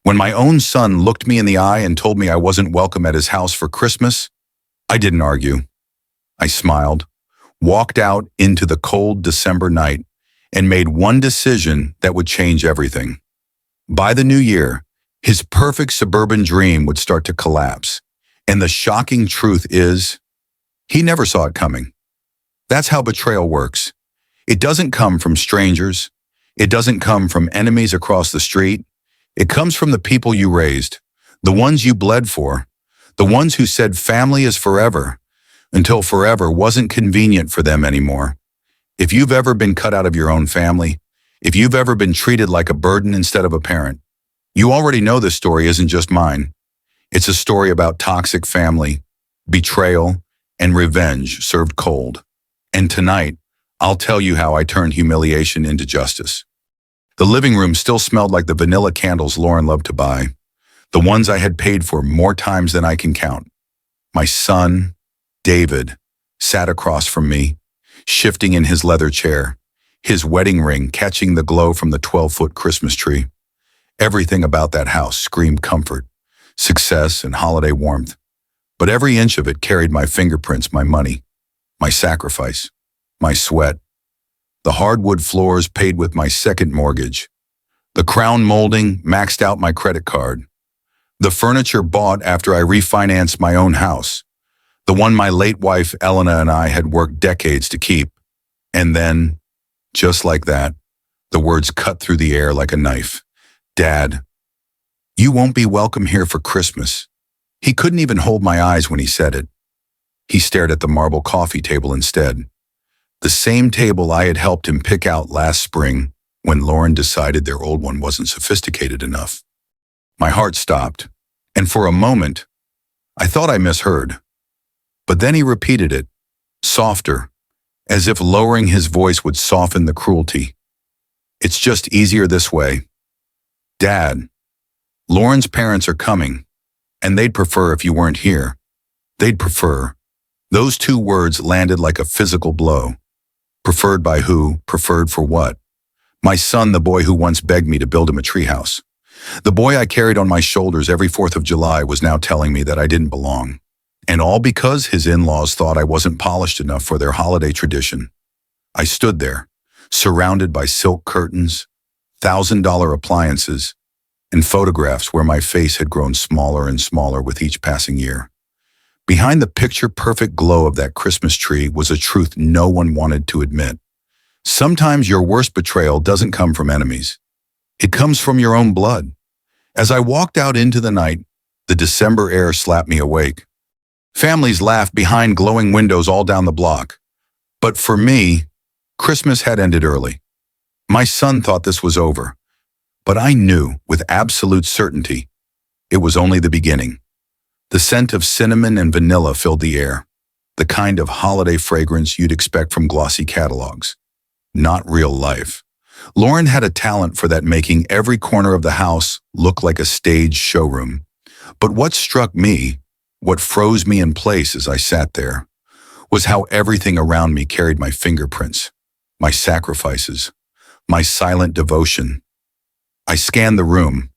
When my own son looked me in the eye and told me I wasn't welcome at his house for Christmas, I didn't argue. I smiled, walked out into the cold December night, and made one decision that would change everything. By the new year, his perfect suburban dream would start to collapse. And the shocking truth is, he never saw it coming. That's how betrayal works. It doesn't come from strangers. It doesn't come from enemies across the street. It comes from the people you raised, the ones you bled for, the ones who said family is forever, until forever wasn't convenient for them anymore. If you've ever been cut out of your own family, if you've ever been treated like a burden instead of a parent, you already know this story isn't just mine. It's a story about toxic family, betrayal, and revenge served cold. And tonight, I'll tell you how I turned humiliation into justice. The living room still smelled like the vanilla candles Lauren loved to buy, the ones I had paid for more times than I can count. My son, David, sat across from me, shifting in his leather chair, his wedding ring catching the glow from the 12-foot Christmas tree. Everything about that house screamed comfort, success, and holiday warmth. But every inch of it carried my fingerprints, my money, my sacrifice, my sweat. The hardwood floors paid with my second mortgage. The crown molding maxed out my credit card. The furniture bought after I refinanced my own house. The one my late wife, Elena, and I had worked decades to keep. And then, just like that, the words cut through the air like a knife. Dad, you won't be welcome here for Christmas. He couldn't even hold my eyes when he said it. He stared at the marble coffee table instead. The same table I had helped him pick out last spring when Lauren decided their old one wasn't sophisticated enough. My heart stopped, and for a moment, I thought I misheard. But then he repeated it, softer, as if lowering his voice would soften the cruelty. It's just easier this way. Dad, Lauren's parents are coming, and they'd prefer if you weren't here. They'd prefer. Those two words landed like a physical blow. Preferred by who? Preferred for what? My son, the boy who once begged me to build him a treehouse. The boy I carried on my shoulders every 4th of July was now telling me that I didn't belong. And all because his in-laws thought I wasn't polished enough for their holiday tradition. I stood there, surrounded by silk curtains, $1,000 appliances, and photographs where my face had grown smaller and smaller with each passing year. Behind the picture-perfect glow of that Christmas tree was a truth no one wanted to admit. Sometimes your worst betrayal doesn't come from enemies. It comes from your own blood. As I walked out into the night, the December air slapped me awake. Families laughed behind glowing windows all down the block. But for me, Christmas had ended early. My son thought this was over. But I knew with absolute certainty it was only the beginning. The scent of cinnamon and vanilla filled the air, the kind of holiday fragrance you'd expect from glossy catalogs. Not real life. Lauren had a talent for that, making every corner of the house look like a stage showroom. But what struck me, what froze me in place as I sat there, was how everything around me carried my fingerprints, my sacrifices, my silent devotion. I scanned the room,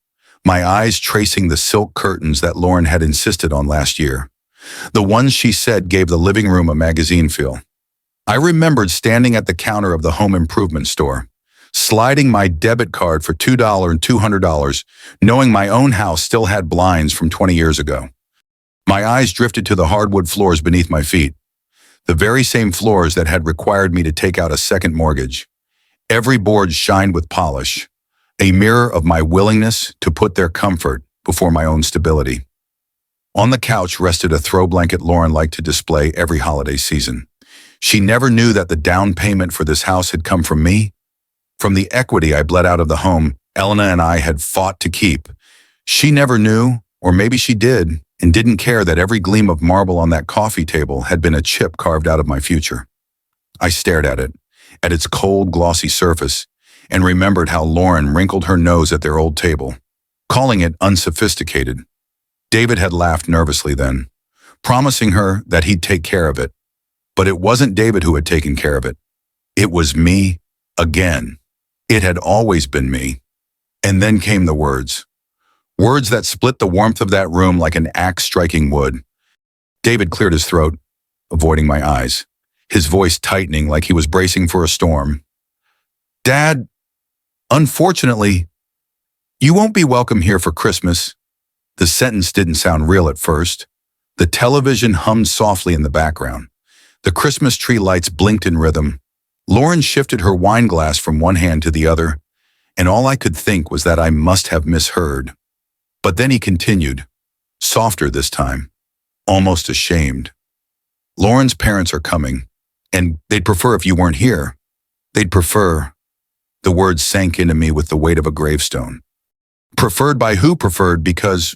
my eyes tracing the silk curtains that Lauren had insisted on last year, the ones she said gave the living room a magazine feel. I remembered standing at the counter of the home improvement store, sliding my debit card for $2 and $200, knowing my own house still had blinds from 20 years ago. My eyes drifted to the hardwood floors beneath my feet, the very same floors that had required me to take out a second mortgage. Every board shined with polish, a mirror of my willingness to put their comfort before my own stability. On the couch rested a throw blanket Lauren liked to display every holiday season. She never knew that the down payment for this house had come from me, from the equity I bled out of the home Elena and I had fought to keep. She never knew, or maybe she did, and didn't care that every gleam of marble on that coffee table had been a chip carved out of my future. I stared at it, at its cold, glossy surface, and remembered how Lauren wrinkled her nose at their old table, calling it unsophisticated. David had laughed nervously then, promising her that he'd take care of it. But it wasn't David who had taken care of it. It was me, again. It had always been me. And then came the words. Words that split the warmth of that room like an axe striking wood. David cleared his throat, avoiding my eyes, his voice tightening like he was bracing for a storm. Dad, unfortunately, you won't be welcome here for Christmas. The sentence didn't sound real at first. The television hummed softly in the background. The Christmas tree lights blinked in rhythm. Lauren shifted her wine glass from one hand to the other, and all I could think was that I must have misheard. But then he continued, softer this time, almost ashamed. Lauren's parents are coming, and they'd prefer if you weren't here. They'd prefer. The words sank into me with the weight of a gravestone. Preferred by who? Preferred because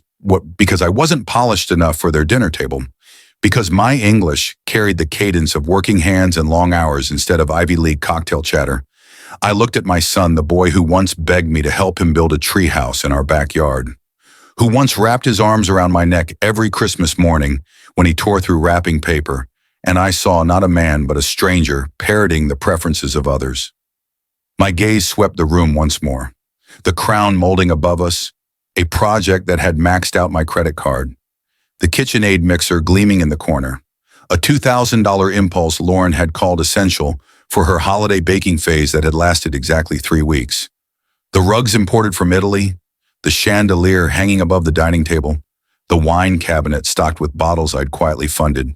I wasn't polished enough for their dinner table. Because my English carried the cadence of working hands and long hours instead of Ivy League cocktail chatter. I looked at my son, the boy who once begged me to help him build a treehouse in our backyard, who once wrapped his arms around my neck every Christmas morning when he tore through wrapping paper, and I saw not a man but a stranger parroting the preferences of others. My gaze swept the room once more, the crown molding above us, a project that had maxed out my credit card, the KitchenAid mixer gleaming in the corner, a $2,000 impulse Lauren had called essential for her holiday baking phase that had lasted exactly 3 weeks, the rugs imported from Italy, the chandelier hanging above the dining table, the wine cabinet stocked with bottles I'd quietly funded.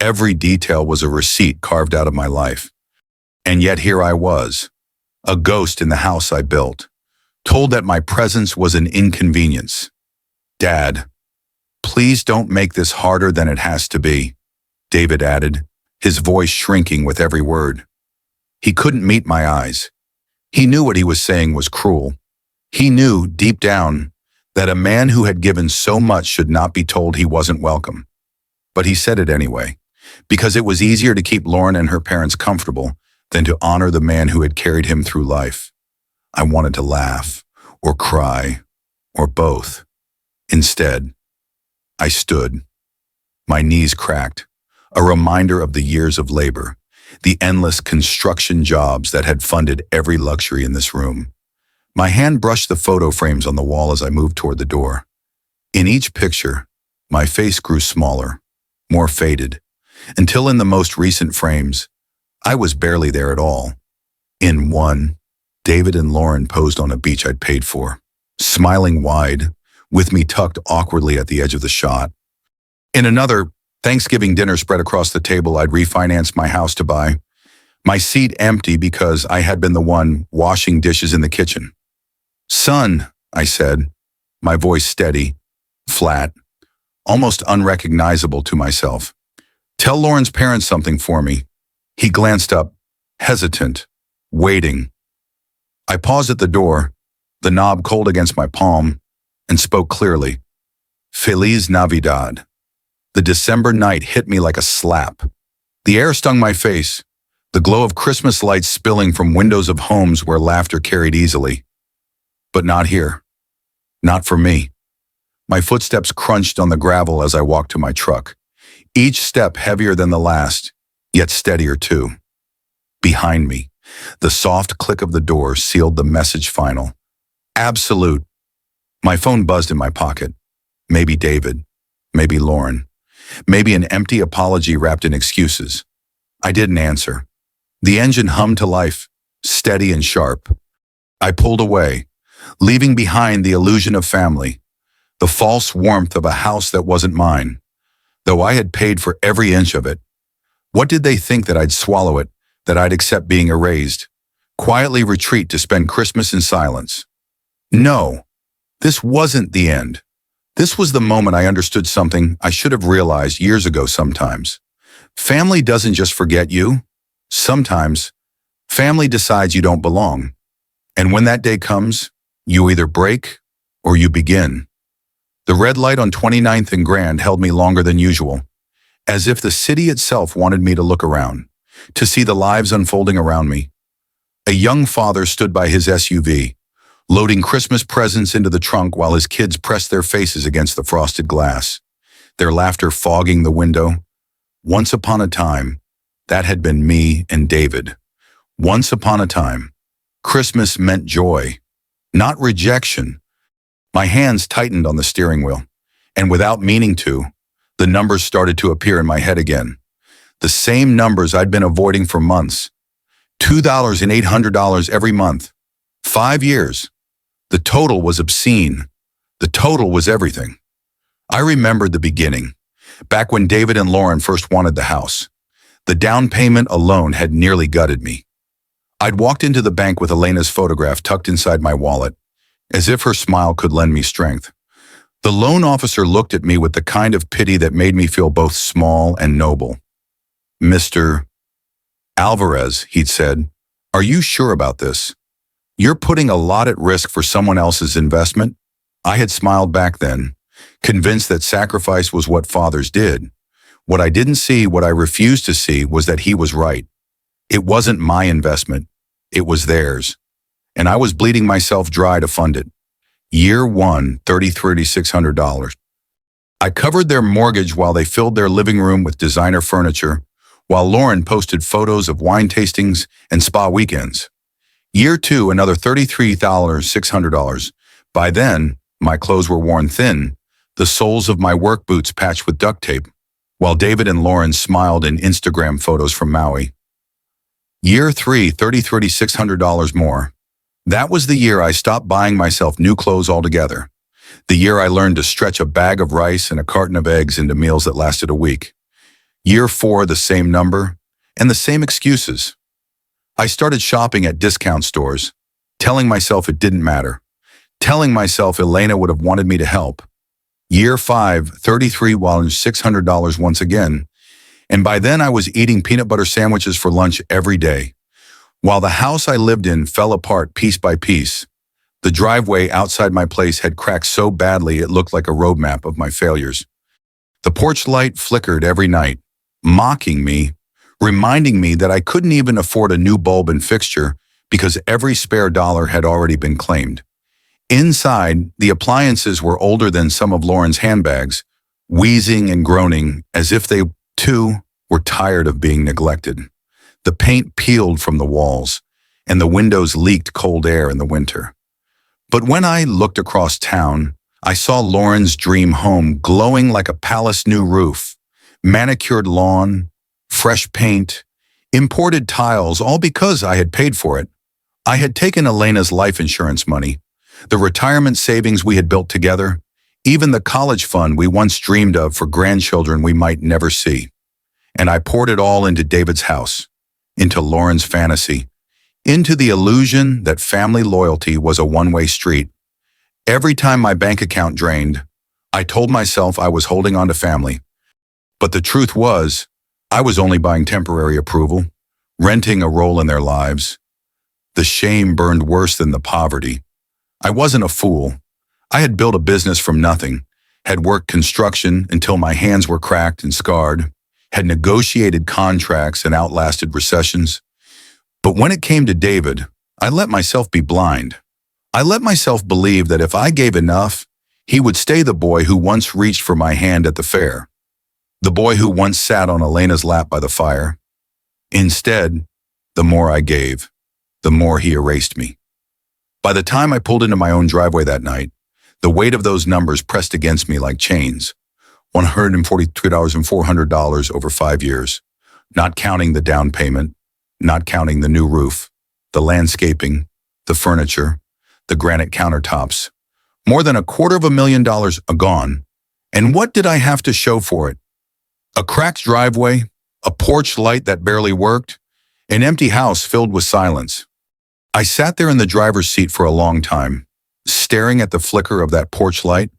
Every detail was a receipt carved out of my life. And yet here I was, a ghost in the house I built, told that my presence was an inconvenience. Dad, please don't make this harder than it has to be, David added, his voice shrinking with every word. He couldn't meet my eyes. He knew what he was saying was cruel. He knew, deep down, that a man who had given so much should not be told he wasn't welcome. But he said it anyway, because it was easier to keep Lauren and her parents comfortable than to honor the man who had carried him through life. I wanted to laugh, or cry, or both. Instead, I stood. My knees cracked, a reminder of the years of labor, the endless construction jobs that had funded every luxury in this room. My hand brushed the photo frames on the wall as I moved toward the door. In each picture, my face grew smaller, more faded, until in the most recent frames, I was barely there at all. In one, David and Lauren posed on a beach I'd paid for, smiling wide, with me tucked awkwardly at the edge of the shot. In another, Thanksgiving dinner spread across the table I'd refinanced my house to buy, my seat empty because I had been the one washing dishes in the kitchen. Son, I said, my voice steady, flat, almost unrecognizable to myself. Tell Lauren's parents something for me. He glanced up, hesitant, waiting. I paused at the door, the knob cold against my palm, and spoke clearly. Feliz Navidad. The December night hit me like a slap. The air stung my face, the glow of Christmas lights spilling from windows of homes where laughter carried easily. But not here. Not for me. My footsteps crunched on the gravel as I walked to my truck, each step heavier than the last, yet steadier too. Behind me, the soft click of the door sealed the message final. Absolute. My phone buzzed in my pocket. Maybe David. Maybe Lauren. Maybe an empty apology wrapped in excuses. I didn't answer. The engine hummed to life, steady and sharp. I pulled away, leaving behind the illusion of family, the false warmth of a house that wasn't mine. Though I had paid for every inch of it. What did they think, that I'd swallow it, that I'd accept being erased, quietly retreat to spend Christmas in silence? No, this wasn't the end. This was the moment I understood something I should have realized years ago sometimes. Family doesn't just forget you. Sometimes, family decides you don't belong. And when that day comes, you either break or you begin. The red light on 29th and Grand held me longer than usual, as if the city itself wanted me to look around, to see the lives unfolding around me. A young father stood by his SUV, loading Christmas presents into the trunk while his kids pressed their faces against the frosted glass, their laughter fogging the window. Once upon a time, that had been me and David. Once upon a time, Christmas meant joy, not rejection. My hands tightened on the steering wheel, and without meaning to, the numbers started to appear in my head again. The same numbers I'd been avoiding for months. $2 and $800 every month. 5 years. The total was obscene. The total was everything. I remembered the beginning, back when David and Lauren first wanted the house. The down payment alone had nearly gutted me. I'd walked into the bank with Elena's photograph tucked inside my wallet, as if her smile could lend me strength. The loan officer looked at me with the kind of pity that made me feel both small and noble. "Mr. Alvarez," he'd said, "are you sure about this? You're putting a lot at risk for someone else's investment." I had smiled back then, convinced that sacrifice was what fathers did. What I didn't see, what I refused to see, was that he was right. It wasn't my investment. It was theirs. And I was bleeding myself dry to fund it. Year one, $3,600. I covered their mortgage while they filled their living room with designer furniture, while Lauren posted photos of wine tastings and spa weekends. Year two, another $33,600. By then, my clothes were worn thin, the soles of my work boots patched with duct tape, while David and Lauren smiled in Instagram photos from Maui. Year three, $33,600 more. That was the year I stopped buying myself new clothes altogether. The year I learned to stretch a bag of rice and a carton of eggs into meals that lasted a week. Year four, the same number, and the same excuses. I started shopping at discount stores, telling myself it didn't matter, telling myself Elena would have wanted me to help. Year five, $33,600 once again, and by then I was eating peanut butter sandwiches for lunch every day. While the house I lived in fell apart piece by piece, the driveway outside my place had cracked so badly it looked like a roadmap of my failures. The porch light flickered every night, mocking me, reminding me that I couldn't even afford a new bulb and fixture because every spare dollar had already been claimed. Inside, the appliances were older than some of Lauren's handbags, wheezing and groaning as if they, too, were tired of being neglected. The paint peeled from the walls, and the windows leaked cold air in the winter. But when I looked across town, I saw Lauren's dream home glowing like a palace new roof, manicured lawn, fresh paint, imported tiles, all because I had paid for it. I had taken Elena's life insurance money, the retirement savings we had built together, even the college fund we once dreamed of for grandchildren we might never see. And I poured it all into David's house, into Lauren's fantasy, into the illusion that family loyalty was a one-way street. Every time my bank account drained, I told myself I was holding on to family. But the truth was, I was only buying temporary approval, renting a role in their lives. The shame burned worse than the poverty. I wasn't a fool. I had built a business from nothing, had worked construction until my hands were cracked and scarred, had negotiated contracts and outlasted recessions. But when it came to David, I let myself be blind. I let myself believe that if I gave enough, he would stay the boy who once reached for my hand at the fair, the boy who once sat on Elena's lap by the fire. Instead, the more I gave, the more he erased me. By the time I pulled into my own driveway that night, the weight of those numbers pressed against me like chains. $143,400 over 5 years, not counting the down payment, not counting the new roof, the landscaping, the furniture, the granite countertops. More than $250,000 gone. And what did I have to show for it? A cracked driveway, a porch light that barely worked, an empty house filled with silence. I sat there in the driver's seat for a long time, staring at the flicker of that porch light.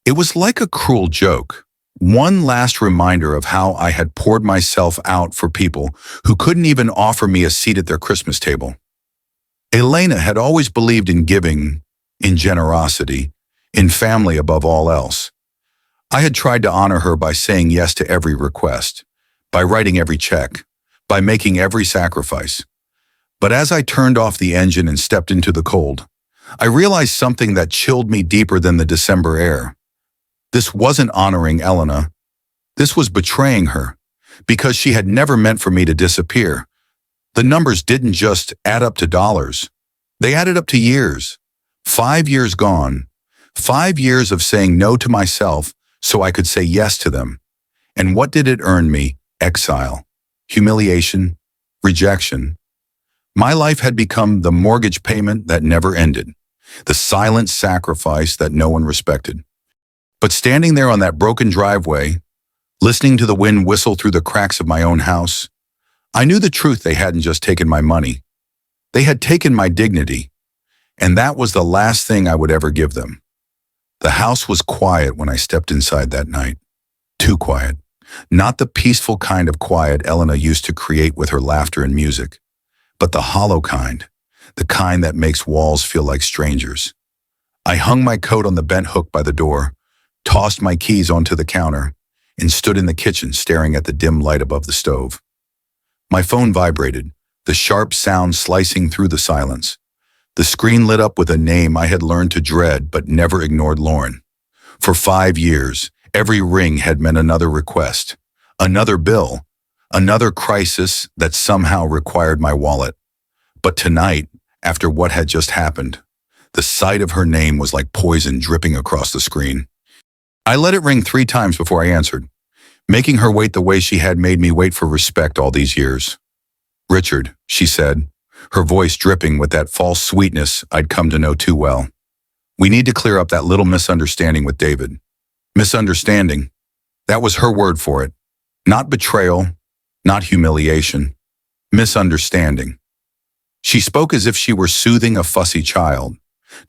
It was like a cruel joke. One last reminder of how I had poured myself out for people who couldn't even offer me a seat at their Christmas table. Elena had always believed in giving, in generosity, in family above all else. I had tried to honor her by saying yes to every request, by writing every check, by making every sacrifice. But as I turned off the engine and stepped into the cold, I realized something that chilled me deeper than the December air. This wasn't honoring Elena. This was betraying her, because she had never meant for me to disappear. The numbers didn't just add up to dollars. They added up to years. 5 years gone. 5 years of saying no to myself so I could say yes to them. And what did it earn me? Exile, humiliation, rejection. My life had become the mortgage payment that never ended, the silent sacrifice that no one respected. But standing there on that broken driveway, listening to the wind whistle through the cracks of my own house, I knew the truth. They hadn't just taken my money. They had taken my dignity, and that was the last thing I would ever give them. The house was quiet when I stepped inside that night. Too quiet. Not the peaceful kind of quiet Elena used to create with her laughter and music, but the hollow kind, the kind that makes walls feel like strangers. I hung my coat on the bent hook by the door, tossed my keys onto the counter, and stood in the kitchen staring at the dim light above the stove. My phone vibrated, the sharp sound slicing through the silence. The screen lit up with a name I had learned to dread but never ignored: Lauren. For 5 years, every ring had meant another request, another bill, another crisis that somehow required my wallet. But tonight, after what had just happened, the sight of her name was like poison dripping across the screen. I let it ring 3 times before I answered, making her wait the way she had made me wait for respect all these years. "Richard," she said, her voice dripping with that false sweetness I'd come to know too well. "We need to clear up that little misunderstanding with David." Misunderstanding. That was her word for it. Not betrayal, not humiliation. Misunderstanding. She spoke as if she were soothing a fussy child,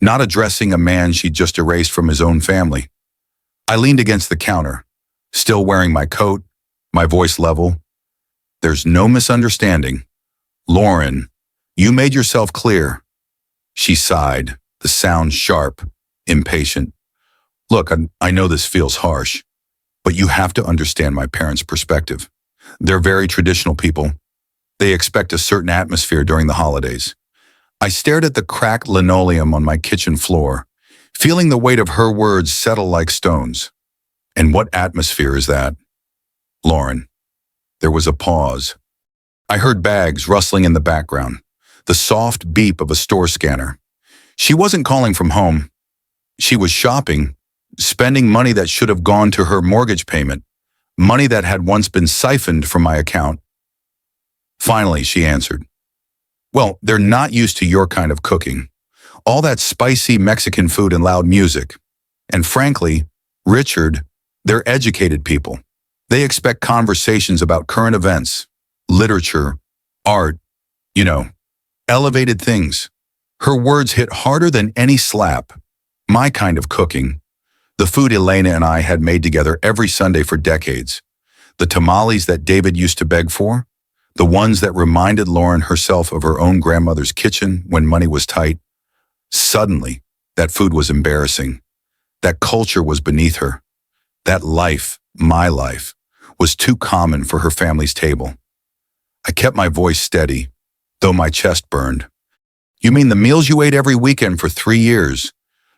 not addressing a man she'd just erased from his own family. I leaned against the counter, still wearing my coat, my voice level. "There's no misunderstanding. Lauren, you made yourself clear." She sighed, the sound sharp, impatient. "Look, I know this feels harsh, but you have to understand my parents' perspective. They're very traditional people. They expect a certain atmosphere during the holidays." I stared at the cracked linoleum on my kitchen floor, feeling the weight of her words settle like stones. "And what atmosphere is that?" "Lauren." There was a pause. I heard bags rustling in the background, the soft beep of a store scanner. She wasn't calling from home. She was shopping, spending money that should have gone to her mortgage payment, money that had once been siphoned from my account. Finally, she answered. "Well, they're not used to your kind of cooking. All that spicy Mexican food and loud music. And frankly, Richard, they're educated people. They expect conversations about current events, literature, art, elevated things." Her words hit harder than any slap. My kind of cooking. The food Elena and I had made together every Sunday for decades. The tamales that David used to beg for. The ones that reminded Lauren herself of her own grandmother's kitchen when money was tight. Suddenly, that food was embarrassing. That culture was beneath her. That life, my life, was too common for her family's table. I kept my voice steady, though my chest burned. "You mean the meals you ate every weekend for 3 years?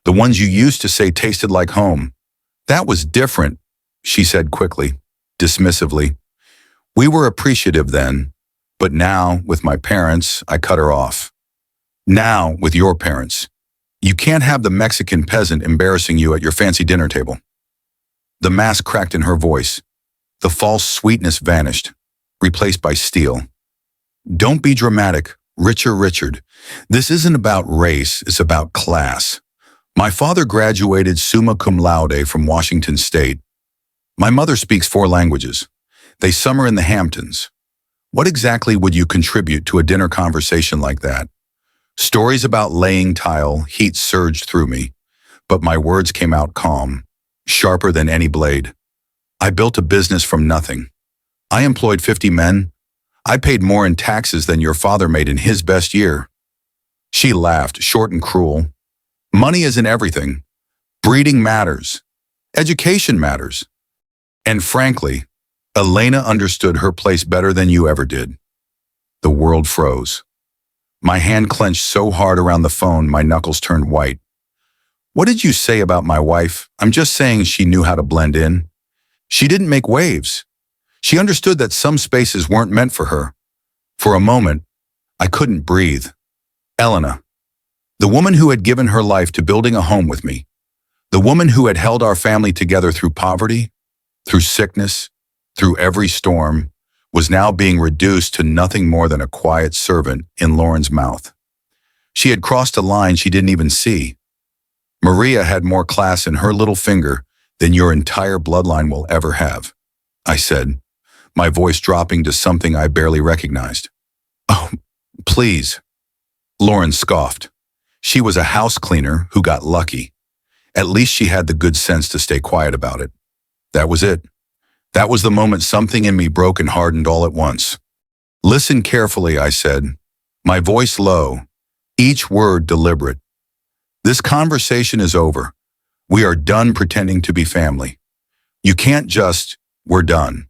The ones you used to say tasted like home? That was different," she said quickly, dismissively. "We were appreciative then, but now, with my parents," I cut her off. "Now, with your parents, you can't have the Mexican peasant embarrassing you at your fancy dinner table." The mask cracked in her voice. The false sweetness vanished, replaced by steel. "Don't be dramatic, Richard. This isn't about race, it's about class. My father graduated summa cum laude from Washington State. My mother speaks 4 languages. They summer in the Hamptons. What exactly would you contribute to a dinner conversation like that?" Stories about laying tile, heat surged through me, but my words came out calm, sharper than any blade. "I built a business from nothing. I employed 50 men. I paid more in taxes than your father made in his best year." She laughed, short and cruel. "Money isn't everything. Breeding matters. Education matters. And frankly, Elena understood her place better than you ever did." The world froze. My hand clenched so hard around the phone, my knuckles turned white. "What did you say about my wife?" "I'm just saying she knew how to blend in. She didn't make waves. She understood that some spaces weren't meant for her." For a moment, I couldn't breathe. Elena, the woman who had given her life to building a home with me, The woman who had held our family together through poverty, through sickness, through every storm, was now being reduced to nothing more than a quiet servant in Lauren's mouth. She had crossed a line she didn't even see. Maria had more class in her little finger than your entire bloodline will ever have, I said, my voice dropping to something I barely recognized. Oh, please. Lauren scoffed. She was a house cleaner who got lucky. At least she had the good sense to stay quiet about it. That was it. That was the moment something in me broke and hardened all at once. Listen carefully, I said, my voice low, each word deliberate. This conversation is over. We are done pretending to be family. You can't just, we're done,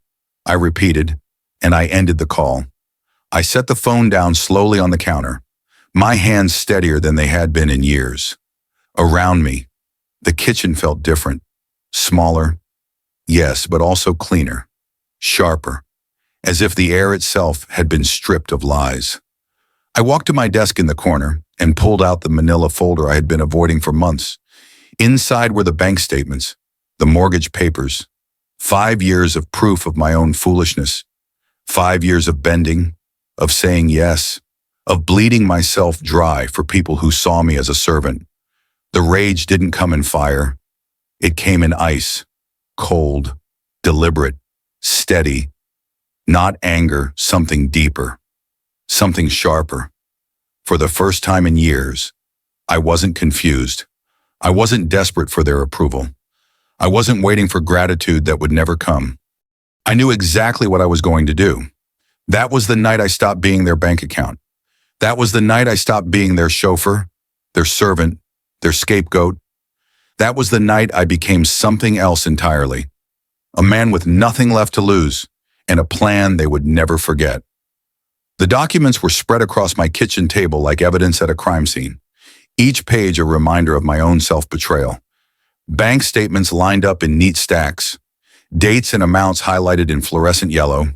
I repeated, and I ended the call. I set the phone down slowly on the counter, my hands steadier than they had been in years. Around me, the kitchen felt different, smaller, yes, but also cleaner, sharper, as if the air itself had been stripped of lies. I walked to my desk in the corner and pulled out the manila folder I had been avoiding for months. Inside were the bank statements, the mortgage papers, 5 years of proof of my own foolishness, 5 years of bending, of saying yes, of bleeding myself dry for people who saw me as a servant. The rage didn't come in fire. It came in ice, cold, deliberate, steady. Not anger, something deeper, something sharper. For the first time in years, I wasn't confused. I wasn't desperate for their approval. I wasn't waiting for gratitude that would never come. I knew exactly what I was going to do. That was the night I stopped being their bank account. That was the night I stopped being their chauffeur, their servant, their scapegoat. That was the night I became something else entirely. A man with nothing left to lose and a plan they would never forget. The documents were spread across my kitchen table like evidence at a crime scene, each page a reminder of my own self-betrayal. Bank statements lined up in neat stacks, dates and amounts highlighted in fluorescent yellow,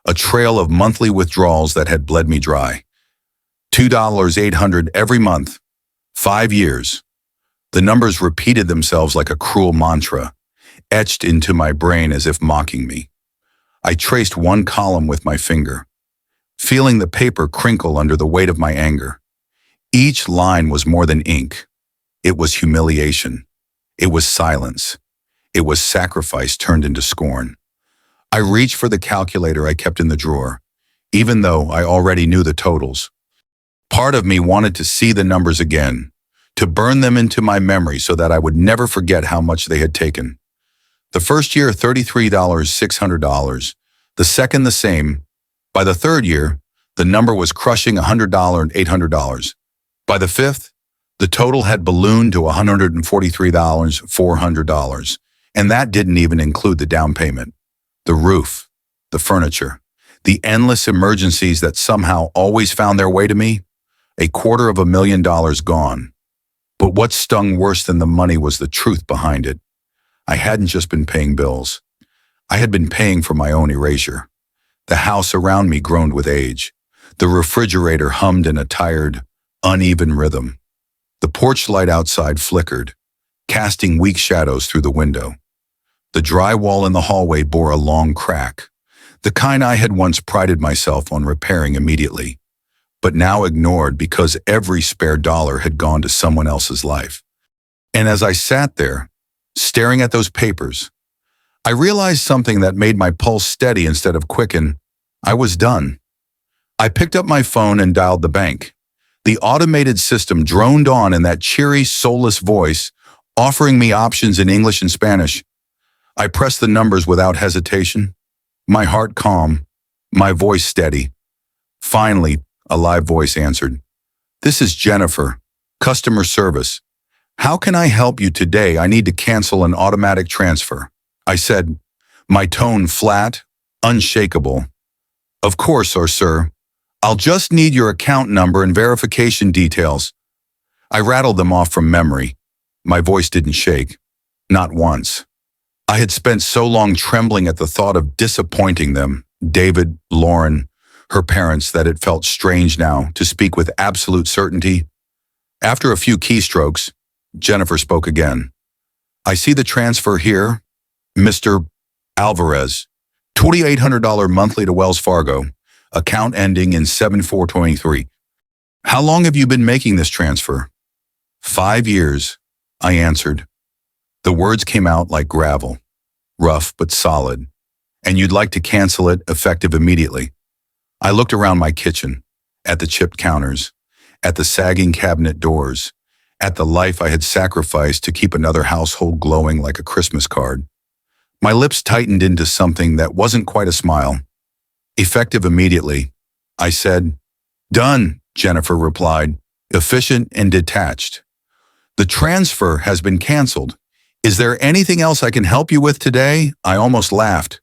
a trail of monthly withdrawals that had bled me dry. $2,800 every month, 5 years. The numbers repeated themselves like a cruel mantra, etched into my brain as if mocking me. I traced one column with my finger, feeling the paper crinkle under the weight of my anger. Each line was more than ink. It was humiliation. It was silence. It was sacrifice turned into scorn. I reached for the calculator I kept in the drawer, even though I already knew the totals. Part of me wanted to see the numbers again, to burn them into my memory so that I would never forget how much they had taken. The first year, $33,600. The second, the same. By the third year, the number was crushing $100 and $800. By the fifth, the total had ballooned to $143,400, and that didn't even include the down payment, the roof, the furniture, the endless emergencies that somehow always found their way to me. $250,000 gone. But what stung worse than the money was the truth behind it. I hadn't just been paying bills. I had been paying for my own erasure. The house around me groaned with age. The refrigerator hummed in a tired, uneven rhythm. The porch light outside flickered, casting weak shadows through the window. The drywall in the hallway bore a long crack, the kind I had once prided myself on repairing immediately, but now ignored because every spare dollar had gone to someone else's life. And as I sat there, staring at those papers, I realized something that made my pulse steady instead of quicken. I was done. I picked up my phone and dialed the bank. The automated system droned on in that cheery, soulless voice, offering me options in English and Spanish. I pressed the numbers without hesitation, my heart calm, my voice steady. Finally, a live voice answered. "This is Jennifer, customer service. How can I help you today? I need to cancel an automatic transfer," I said, my tone flat, unshakable. "Of course, sir. I'll just need your account number and verification details." I rattled them off from memory. My voice didn't shake, not once. I had spent so long trembling at the thought of disappointing them, David, Lauren, her parents, that it felt strange now to speak with absolute certainty. After a few keystrokes, Jennifer spoke again. I see the transfer here, Mr. Alvarez. $2,800 monthly to Wells Fargo. Account ending in 7423. How long have you been making this transfer? 5 years, I answered. The words came out like gravel, rough but solid. And you'd like to cancel it effective immediately. I looked around my kitchen, at the chipped counters, at the sagging cabinet doors, at the life I had sacrificed to keep another household glowing like a Christmas card. My lips tightened into something that wasn't quite a smile. Effective immediately, I said. Done, Jennifer replied, efficient and detached. The transfer has been canceled. Is there anything else I can help you with today? I almost laughed.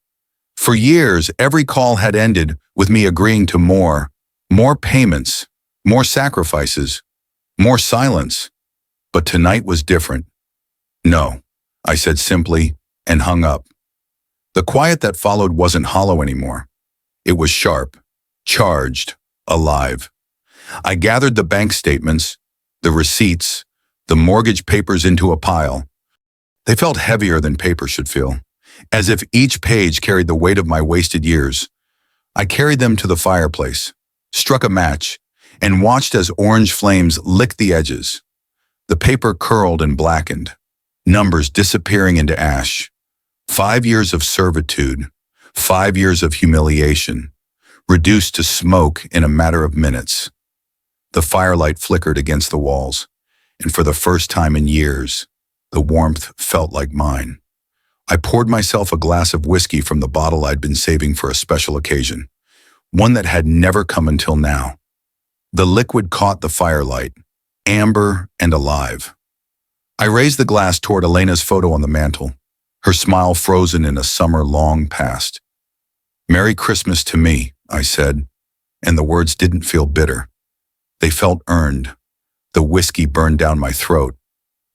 For years, every call had ended with me agreeing to more payments, more sacrifices, more silence. But tonight was different. No, I said simply and hung up. The quiet that followed wasn't hollow anymore. It was sharp, charged, alive. I gathered the bank statements, the receipts, the mortgage papers into a pile. They felt heavier than paper should feel, as if each page carried the weight of my wasted years. I carried them to the fireplace, struck a match, and watched as orange flames licked the edges. The paper curled and blackened, numbers disappearing into ash. 5 years of servitude, 5 years of humiliation, reduced to smoke in a matter of minutes. The firelight flickered against the walls, and for the first time in years, the warmth felt like mine. I poured myself a glass of whiskey from the bottle I'd been saving for a special occasion, one that had never come until now. The liquid caught the firelight, amber and alive. I raised the glass toward Elena's photo on the mantel, her smile frozen in a summer long past. Merry Christmas to me, I said, and the words didn't feel bitter. They felt earned. The whiskey burned down my throat,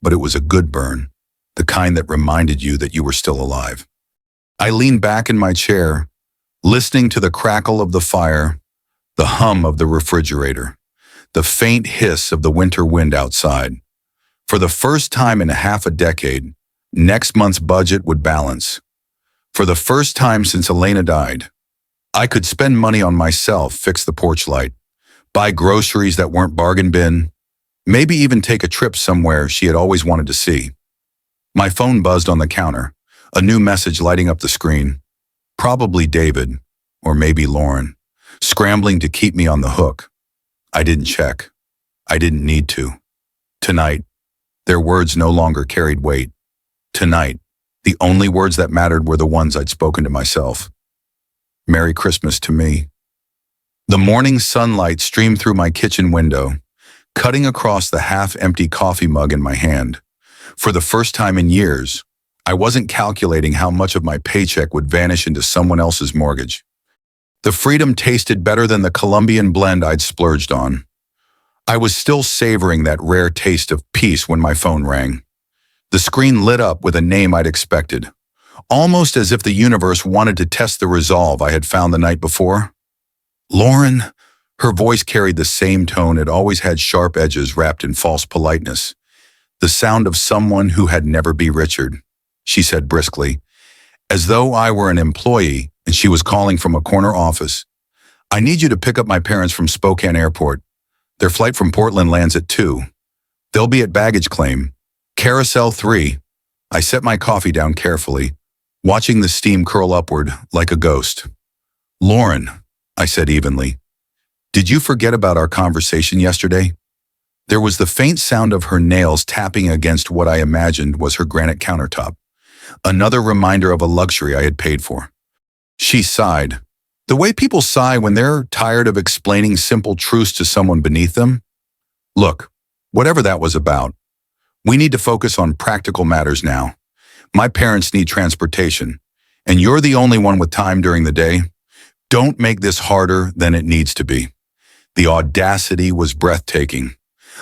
but it was a good burn, the kind that reminded you that you were still alive. I leaned back in my chair, listening to the crackle of the fire, the hum of the refrigerator, the faint hiss of the winter wind outside. For the first time in half a decade, next month's budget would balance. For the first time since Elena died, I could spend money on myself, fix the porch light, buy groceries that weren't bargain bin, maybe even take a trip somewhere she had always wanted to see. My phone buzzed on the counter, a new message lighting up the screen. Probably David, or maybe Lauren, scrambling to keep me on the hook. I didn't check. I didn't need to. Tonight, their words no longer carried weight. Tonight, the only words that mattered were the ones I'd spoken to myself. Merry Christmas to me. The morning sunlight streamed through my kitchen window, cutting across the half-empty coffee mug in my hand. For the first time in years, I wasn't calculating how much of my paycheck would vanish into someone else's mortgage. The freedom tasted better than the Colombian blend I'd splurged on. I was still savoring that rare taste of peace when my phone rang. The screen lit up with a name I'd expected, almost as if the universe wanted to test the resolve I had found the night before. Lauren, her voice carried the same tone it always had, sharp edges wrapped in false politeness. The sound of someone who had never be Richard, she said briskly, as though I were an employee and she was calling from a corner office. I need you to pick up my parents from Spokane Airport. Their flight from Portland lands at 2. They'll be at baggage claim. Carousel 3. I set my coffee down carefully, watching the steam curl upward like a ghost. Lauren, I said evenly, did you forget about our conversation yesterday? There was the faint sound of her nails tapping against what I imagined was her granite countertop, another reminder of a luxury I had paid for. She sighed, the way people sigh when they're tired of explaining simple truths to someone beneath them. Look, whatever that was about, we need to focus on practical matters now. My parents need transportation, and you're the only one with time during the day. Don't make this harder than it needs to be. The audacity was breathtaking.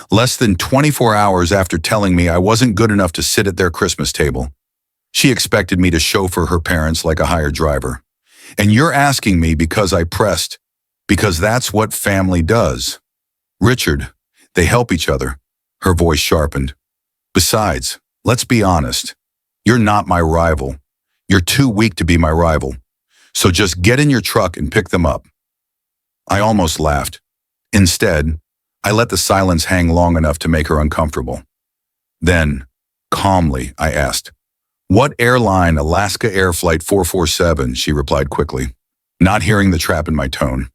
Less than 24 hours after telling me I wasn't good enough to sit at their Christmas table, she expected me to chauffeur her parents like a hired driver. And you're asking me because I pressed, because that's what family does. Richard, they help each other. Her voice sharpened. Besides, let's be honest, You're not my rival. You're too weak to be my rival. So just get in your truck and pick them up." I almost laughed. Instead, I let the silence hang long enough to make her uncomfortable. Then, calmly, I asked, "What airline?" "Alaska Air Flight 447, she replied quickly, not hearing the trap in my tone.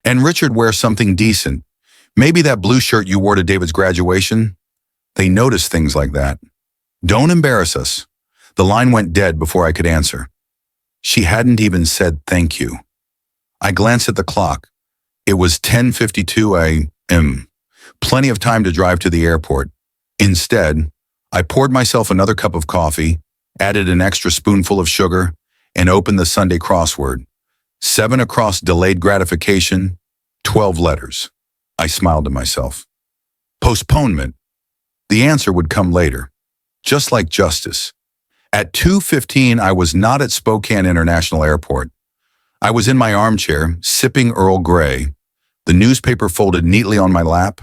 "And Richard wears something decent. Maybe that blue shirt you wore to David's graduation?" They notice things like that. "Don't embarrass us." The line went dead before I could answer. She hadn't even said thank you. I glanced at the clock. It was 10:52 a.m. Plenty of time to drive to the airport. Instead, I poured myself another cup of coffee, added an extra spoonful of sugar, and opened the Sunday crossword. 7 across delayed gratification, 12 letters. I smiled to myself. Postponement. The answer would come later, just like justice. At 2:15, I was not at Spokane International Airport. I was in my armchair, sipping Earl Grey, the newspaper folded neatly on my lap.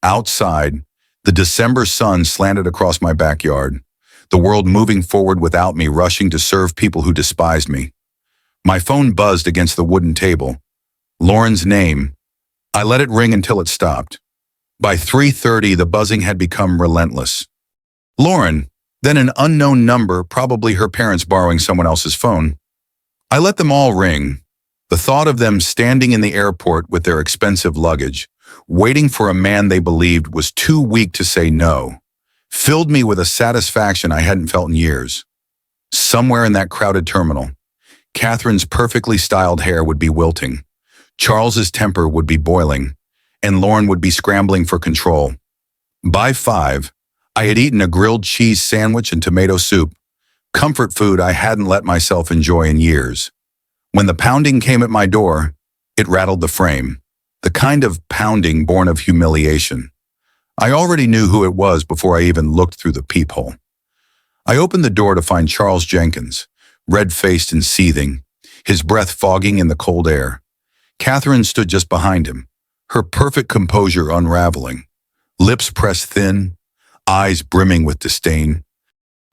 Outside, the December sun slanted across my backyard, the world moving forward without me rushing to serve people who despised me. My phone buzzed against the wooden table. Lauren's name. I let it ring until it stopped. By 3:30, the buzzing had become relentless. Lauren, then an unknown number, probably her parents borrowing someone else's phone. I let them all ring. The thought of them standing in the airport with their expensive luggage, waiting for a man they believed was too weak to say no, filled me with a satisfaction I hadn't felt in years. Somewhere in that crowded terminal, Catherine's perfectly styled hair would be wilting, Charles's temper would be boiling, and Lauren would be scrambling for control. By 5, I had eaten a grilled cheese sandwich and tomato soup, comfort food I hadn't let myself enjoy in years. When the pounding came at my door, it rattled the frame, the kind of pounding born of humiliation. I already knew who it was before I even looked through the peephole. I opened the door to find Charles Jenkins, red-faced and seething, his breath fogging in the cold air. Catherine stood just behind him, her perfect composure unraveling, lips pressed thin, eyes brimming with disdain.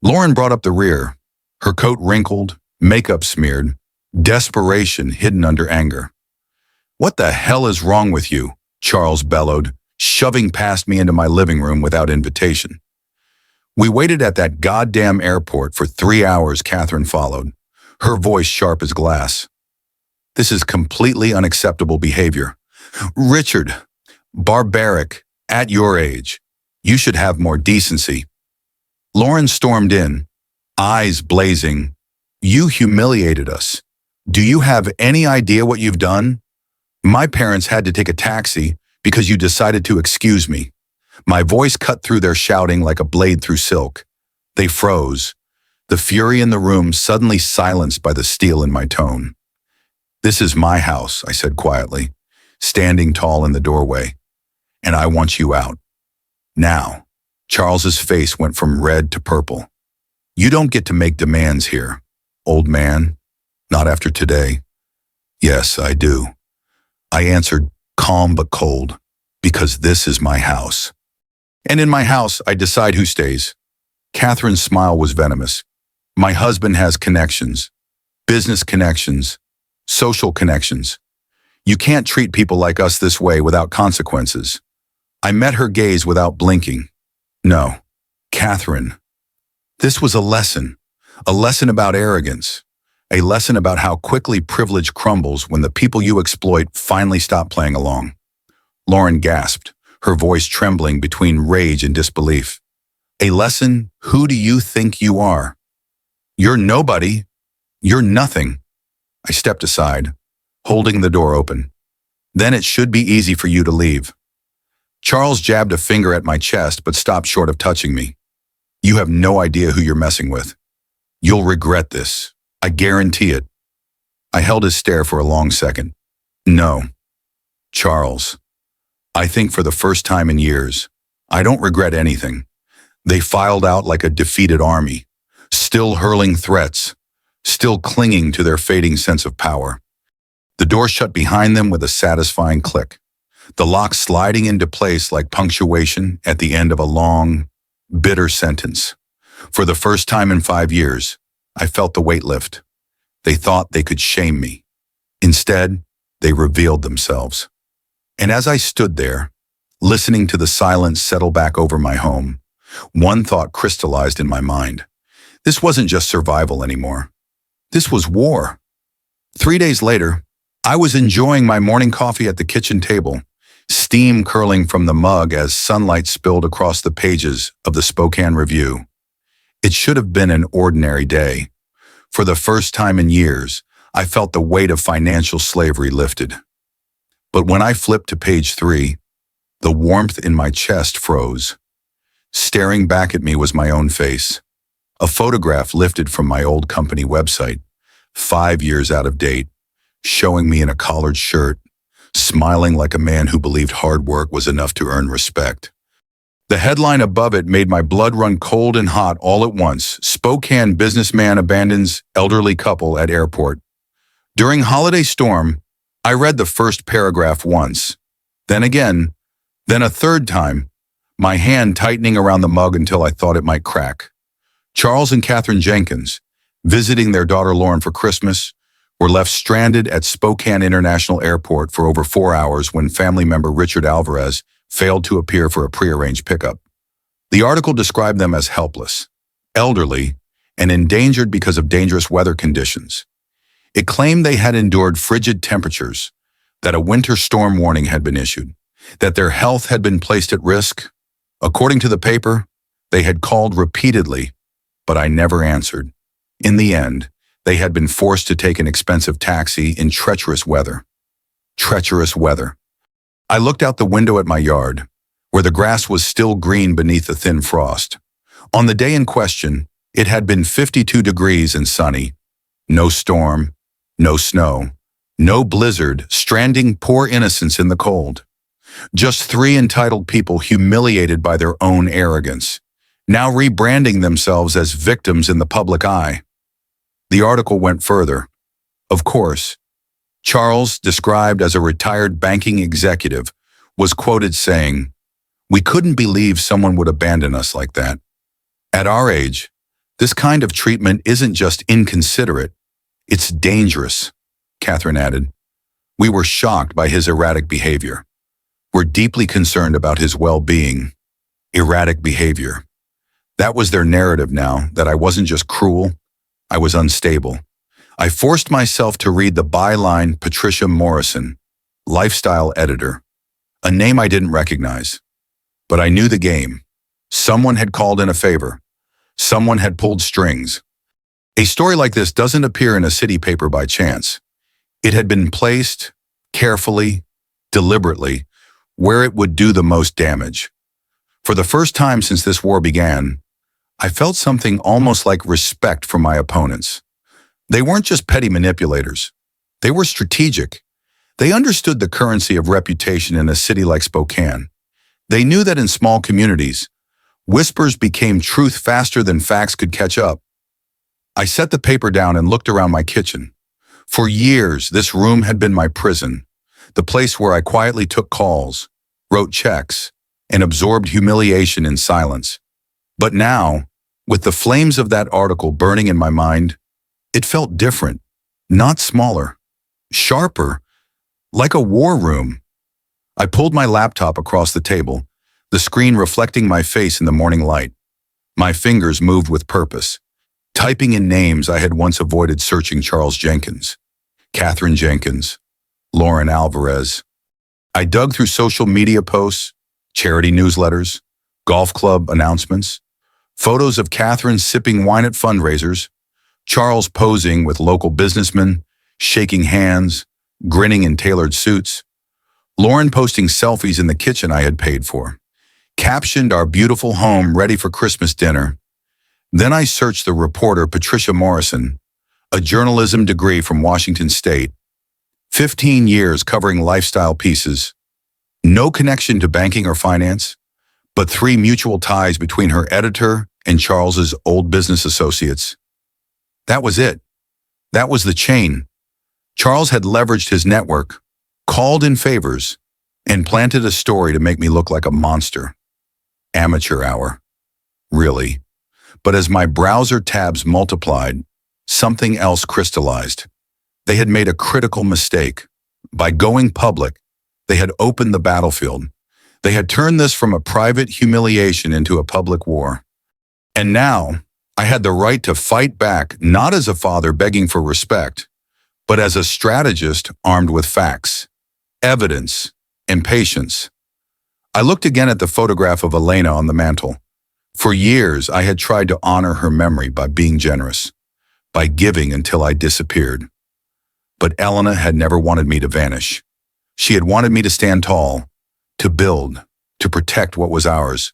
Lauren brought up the rear, her coat wrinkled, makeup smeared, desperation hidden under anger. "What the hell is wrong with you?" Charles bellowed, shoving past me into my living room without invitation. "We waited at that goddamn airport for 3 hours," Catherine followed, her voice sharp as glass. "This is completely unacceptable behavior. Richard, barbaric, at your age. You should have more decency." Lauren stormed in, eyes blazing. "You humiliated us. Do you have any idea what you've done? My parents had to take a taxi because you decided to excuse me." My voice cut through their shouting like a blade through silk. They froze, the fury in the room suddenly silenced by the steel in my tone. "This is my house," I said quietly, standing tall in the doorway, "and I want you out. Now." Charles's face went from red to purple. "You don't get to make demands here, old man. Not after today." "Yes, I do," I answered, calm but cold, "because this is my house. And in my house, I decide who stays." Catherine's smile was venomous. "My husband has connections, business connections, social connections. You can't treat people like us this way without consequences." I met her gaze without blinking. "No, Catherine." This was a lesson about arrogance, a lesson about how quickly privilege crumbles when the people you exploit finally stop playing along. Lauren gasped, her voice trembling between rage and disbelief. "A lesson? Who do you think you are? You're nobody. You're nothing." I stepped aside, holding the door open. "Then it should be easy for you to leave." Charles jabbed a finger at my chest but stopped short of touching me. "You have no idea who you're messing with. You'll regret this. I guarantee it." I held his stare for a long second. "No, Charles. I think for the first time in years, I don't regret anything." They filed out like a defeated army, still hurling threats, still clinging to their fading sense of power. The door shut behind them with a satisfying click, the lock sliding into place like punctuation at the end of a long, bitter sentence. For the first time in 5 years, I felt the weight lift. They thought they could shame me. Instead, they revealed themselves. And as I stood there, listening to the silence settle back over my home, one thought crystallized in my mind. This wasn't just survival anymore. This was war. 3 days later, I was enjoying my morning coffee at the kitchen table, steam curling from the mug as sunlight spilled across the pages of the Spokane Review. It should have been an ordinary day. For the first time in years, I felt the weight of financial slavery lifted. But when I flipped to page 3, the warmth in my chest froze. Staring back at me was my own face, a photograph lifted from my old company website, 5 years out of date, showing me in a collared shirt, smiling like a man who believed hard work was enough to earn respect. The headline above it made my blood run cold and hot all at once. Spokane businessman abandons elderly couple at airport. During holiday storm, I read the first paragraph once, then again, then a third time, my hand tightening around the mug until I thought it might crack. Charles and Catherine Jenkins, visiting their daughter Lauren for Christmas, were left stranded at Spokane International Airport for over 4 hours when family member Richard Alvarez failed to appear for a prearranged pickup. The article described them as helpless, elderly, and endangered because of dangerous weather conditions. It claimed they had endured frigid temperatures, that a winter storm warning had been issued, that their health had been placed at risk. According to the paper, they had called repeatedly, but I never answered. In the end, they had been forced to take an expensive taxi in treacherous weather. Treacherous weather. I looked out the window at my yard, where the grass was still green beneath the thin frost. On the day in question, it had been 52 degrees and sunny. No storm, no snow, no blizzard, stranding poor innocents in the cold. Just 3 entitled people humiliated by their own arrogance, now rebranding themselves as victims in the public eye. The article went further. Of course, Charles, described as a retired banking executive, was quoted saying, "We couldn't believe someone would abandon us like that. At our age, this kind of treatment isn't just inconsiderate, it's dangerous," Catherine added. "We were shocked by his erratic behavior. We're deeply concerned about his well-being." Erratic behavior. That was their narrative now, that I wasn't just cruel, I was unstable. I forced myself to read the byline Patricia Morrison, lifestyle editor, a name I didn't recognize. But I knew the game. Someone had called in a favor. Someone had pulled strings. A story like this doesn't appear in a city paper by chance. It had been placed, carefully, deliberately, where it would do the most damage. For the first time since this war began, I felt something almost like respect for my opponents. They weren't just petty manipulators. They were strategic. They understood the currency of reputation in a city like Spokane. They knew that in small communities, whispers became truth faster than facts could catch up. I set the paper down and looked around my kitchen. For years, this room had been my prison, the place where I quietly took calls, wrote checks, and absorbed humiliation in silence. But now, with the flames of that article burning in my mind, it felt different, not smaller, sharper, like a war room. I pulled my laptop across the table, the screen reflecting my face in the morning light. My fingers moved with purpose, typing in names I had once avoided searching: Charles Jenkins, Catherine Jenkins, Lauren Alvarez. I dug through social media posts, charity newsletters, golf club announcements, photos of Catherine sipping wine at fundraisers, Charles posing with local businessmen, shaking hands, grinning in tailored suits, Lauren posting selfies in the kitchen I had paid for, captioned "Our beautiful home ready for Christmas dinner." Then I searched the reporter Patricia Morrison, a journalism degree from Washington State, 15 years covering lifestyle pieces, no connection to banking or finance, but 3 mutual ties between her editor and Charles's old business associates. That was it. That was the chain. Charles had leveraged his network, called in favors, and planted a story to make me look like a monster. Amateur hour. Really. But as my browser tabs multiplied, something else crystallized. They had made a critical mistake. By going public, they had opened the battlefield. They had turned this from a private humiliation into a public war. And now, I had the right to fight back, not as a father begging for respect, but as a strategist armed with facts, evidence, and patience. I looked again at the photograph of Elena on the mantle. For years, I had tried to honor her memory by being generous, by giving until I disappeared. But Elena had never wanted me to vanish. She had wanted me to stand tall, to build, to protect what was ours.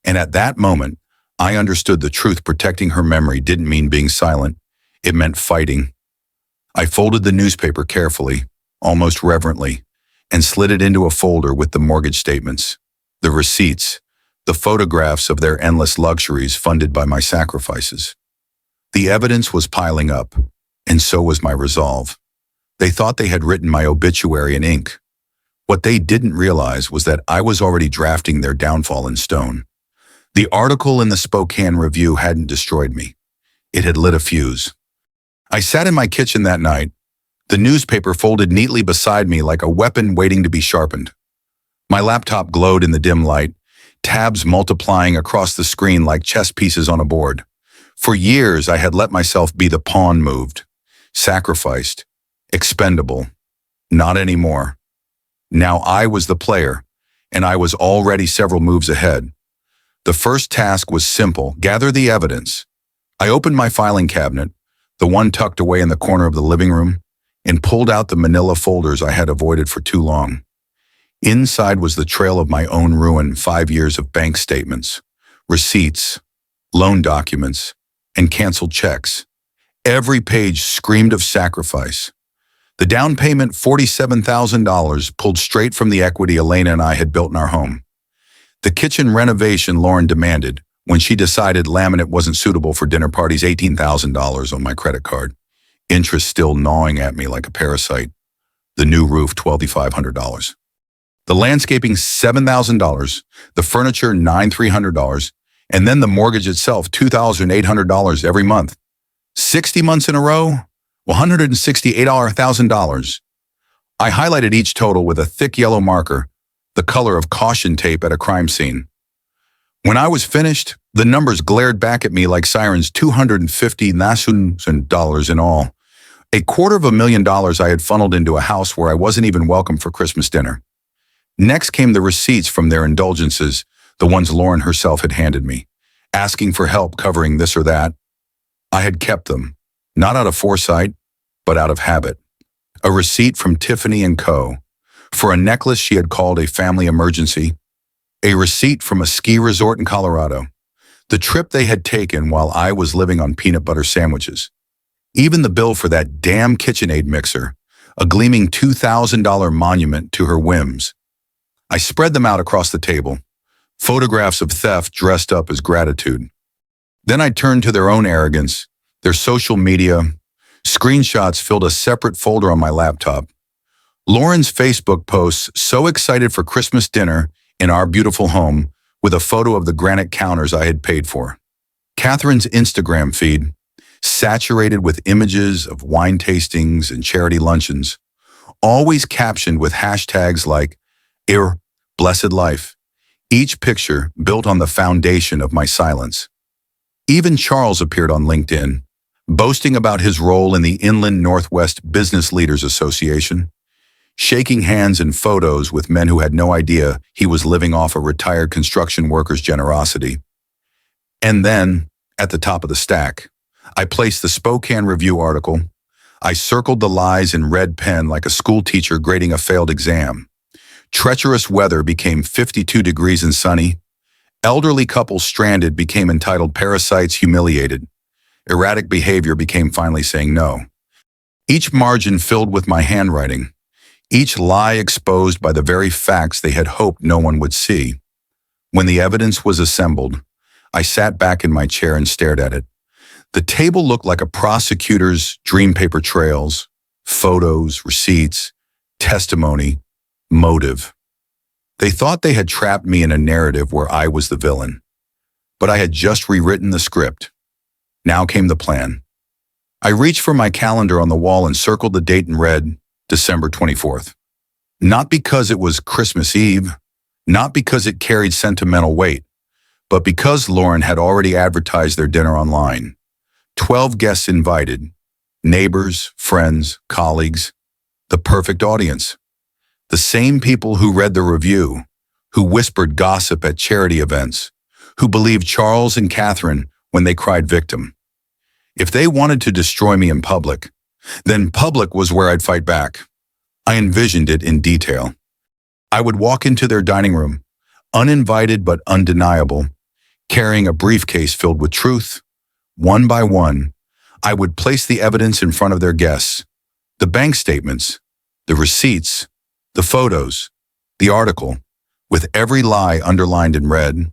And at that moment, I understood the truth. Protecting her memory didn't mean being silent. It meant fighting. I folded the newspaper carefully, almost reverently, and slid it into a folder with the mortgage statements, the receipts, the photographs of their endless luxuries funded by my sacrifices. The evidence was piling up, and so was my resolve. They thought they had written my obituary in ink. What they didn't realize was that I was already drafting their downfall in stone. The article in the Spokane Review hadn't destroyed me. It had lit a fuse. I sat in my kitchen that night, the newspaper folded neatly beside me like a weapon waiting to be sharpened. My laptop glowed in the dim light, tabs multiplying across the screen like chess pieces on a board. For years, I had let myself be the pawn moved, sacrificed, expendable. Not anymore. Now I was the player, and I was already several moves ahead. The first task was simple: gather the evidence. I opened my filing cabinet, the one tucked away in the corner of the living room, and pulled out the manila folders I had avoided for too long. Inside was the trail of my own ruin: 5 years of bank statements, receipts, loan documents, and canceled checks. Every page screamed of sacrifice. The down payment, $47,000, pulled straight from the equity Elena and I had built in our home. The kitchen renovation Lauren demanded when she decided laminate wasn't suitable for dinner parties, $18,000 on my credit card. Interest still gnawing at me like a parasite. The new roof, $2,500. The landscaping, $7,000. The furniture, $9,300. And then the mortgage itself, $2,800 every month. 60 months in a row, $168,000. I highlighted each total with a thick yellow marker, the color of caution tape at a crime scene. When I was finished, the numbers glared back at me like sirens: $250,000 in all. $250,000 I had funneled into a house where I wasn't even welcome for Christmas dinner. Next came the receipts from their indulgences, the ones Lauren herself had handed me, asking for help covering this or that. I had kept them, not out of foresight, but out of habit. A receipt from Tiffany & Co. for a necklace she had called a family emergency. A receipt from a ski resort in Colorado. The trip they had taken while I was living on peanut butter sandwiches. Even the bill for that damn KitchenAid mixer, a gleaming $2,000 monument to her whims. I spread them out across the table, photographs of theft dressed up as gratitude. Then I turned to their own arrogance, their social media. Screenshots filled a separate folder on my laptop. Lauren's Facebook posts, so excited for Christmas dinner in our beautiful home, with a photo of the granite counters I had paid for. Catherine's Instagram feed, saturated with images of wine tastings and charity luncheons, always captioned with hashtags like blessed life, each picture built on the foundation of my silence. Even Charles appeared on LinkedIn, boasting about his role in the Inland Northwest Business Leaders Association, shaking hands in photos with men who had no idea he was living off a retired construction worker's generosity. And then, at the top of the stack, I placed the Spokane Review article. I circled the lies in red pen like a school teacher grading a failed exam. Treacherous weather became 52 degrees and sunny. Elderly couples stranded became entitled parasites humiliated. Erratic behavior became finally saying no. Each margin filled with my handwriting. Each lie exposed by the very facts they had hoped no one would see. When the evidence was assembled, I sat back in my chair and stared at it. The table looked like a prosecutor's dream paper trails, photos, receipts, testimony, motive. They thought they had trapped me in a narrative where I was the villain. but I had just rewritten the script. Now came the plan. I reached for my calendar on the wall and circled the date in red, December 24th. Not because it was Christmas Eve, not because it carried sentimental weight, but because Lauren had already advertised their dinner online. 12 guests invited, neighbors, friends, colleagues, the perfect audience. The same people who read the review, who whispered gossip at charity events, who believed Charles and Catherine when they cried victim. If they wanted to destroy me in public, then public was where I'd fight back. I envisioned it in detail. I would walk into their dining room, uninvited but undeniable, carrying a briefcase filled with truth. One by one, I would place the evidence in front of their guests, the bank statements, the receipts, the photos, the article, with every lie underlined in red.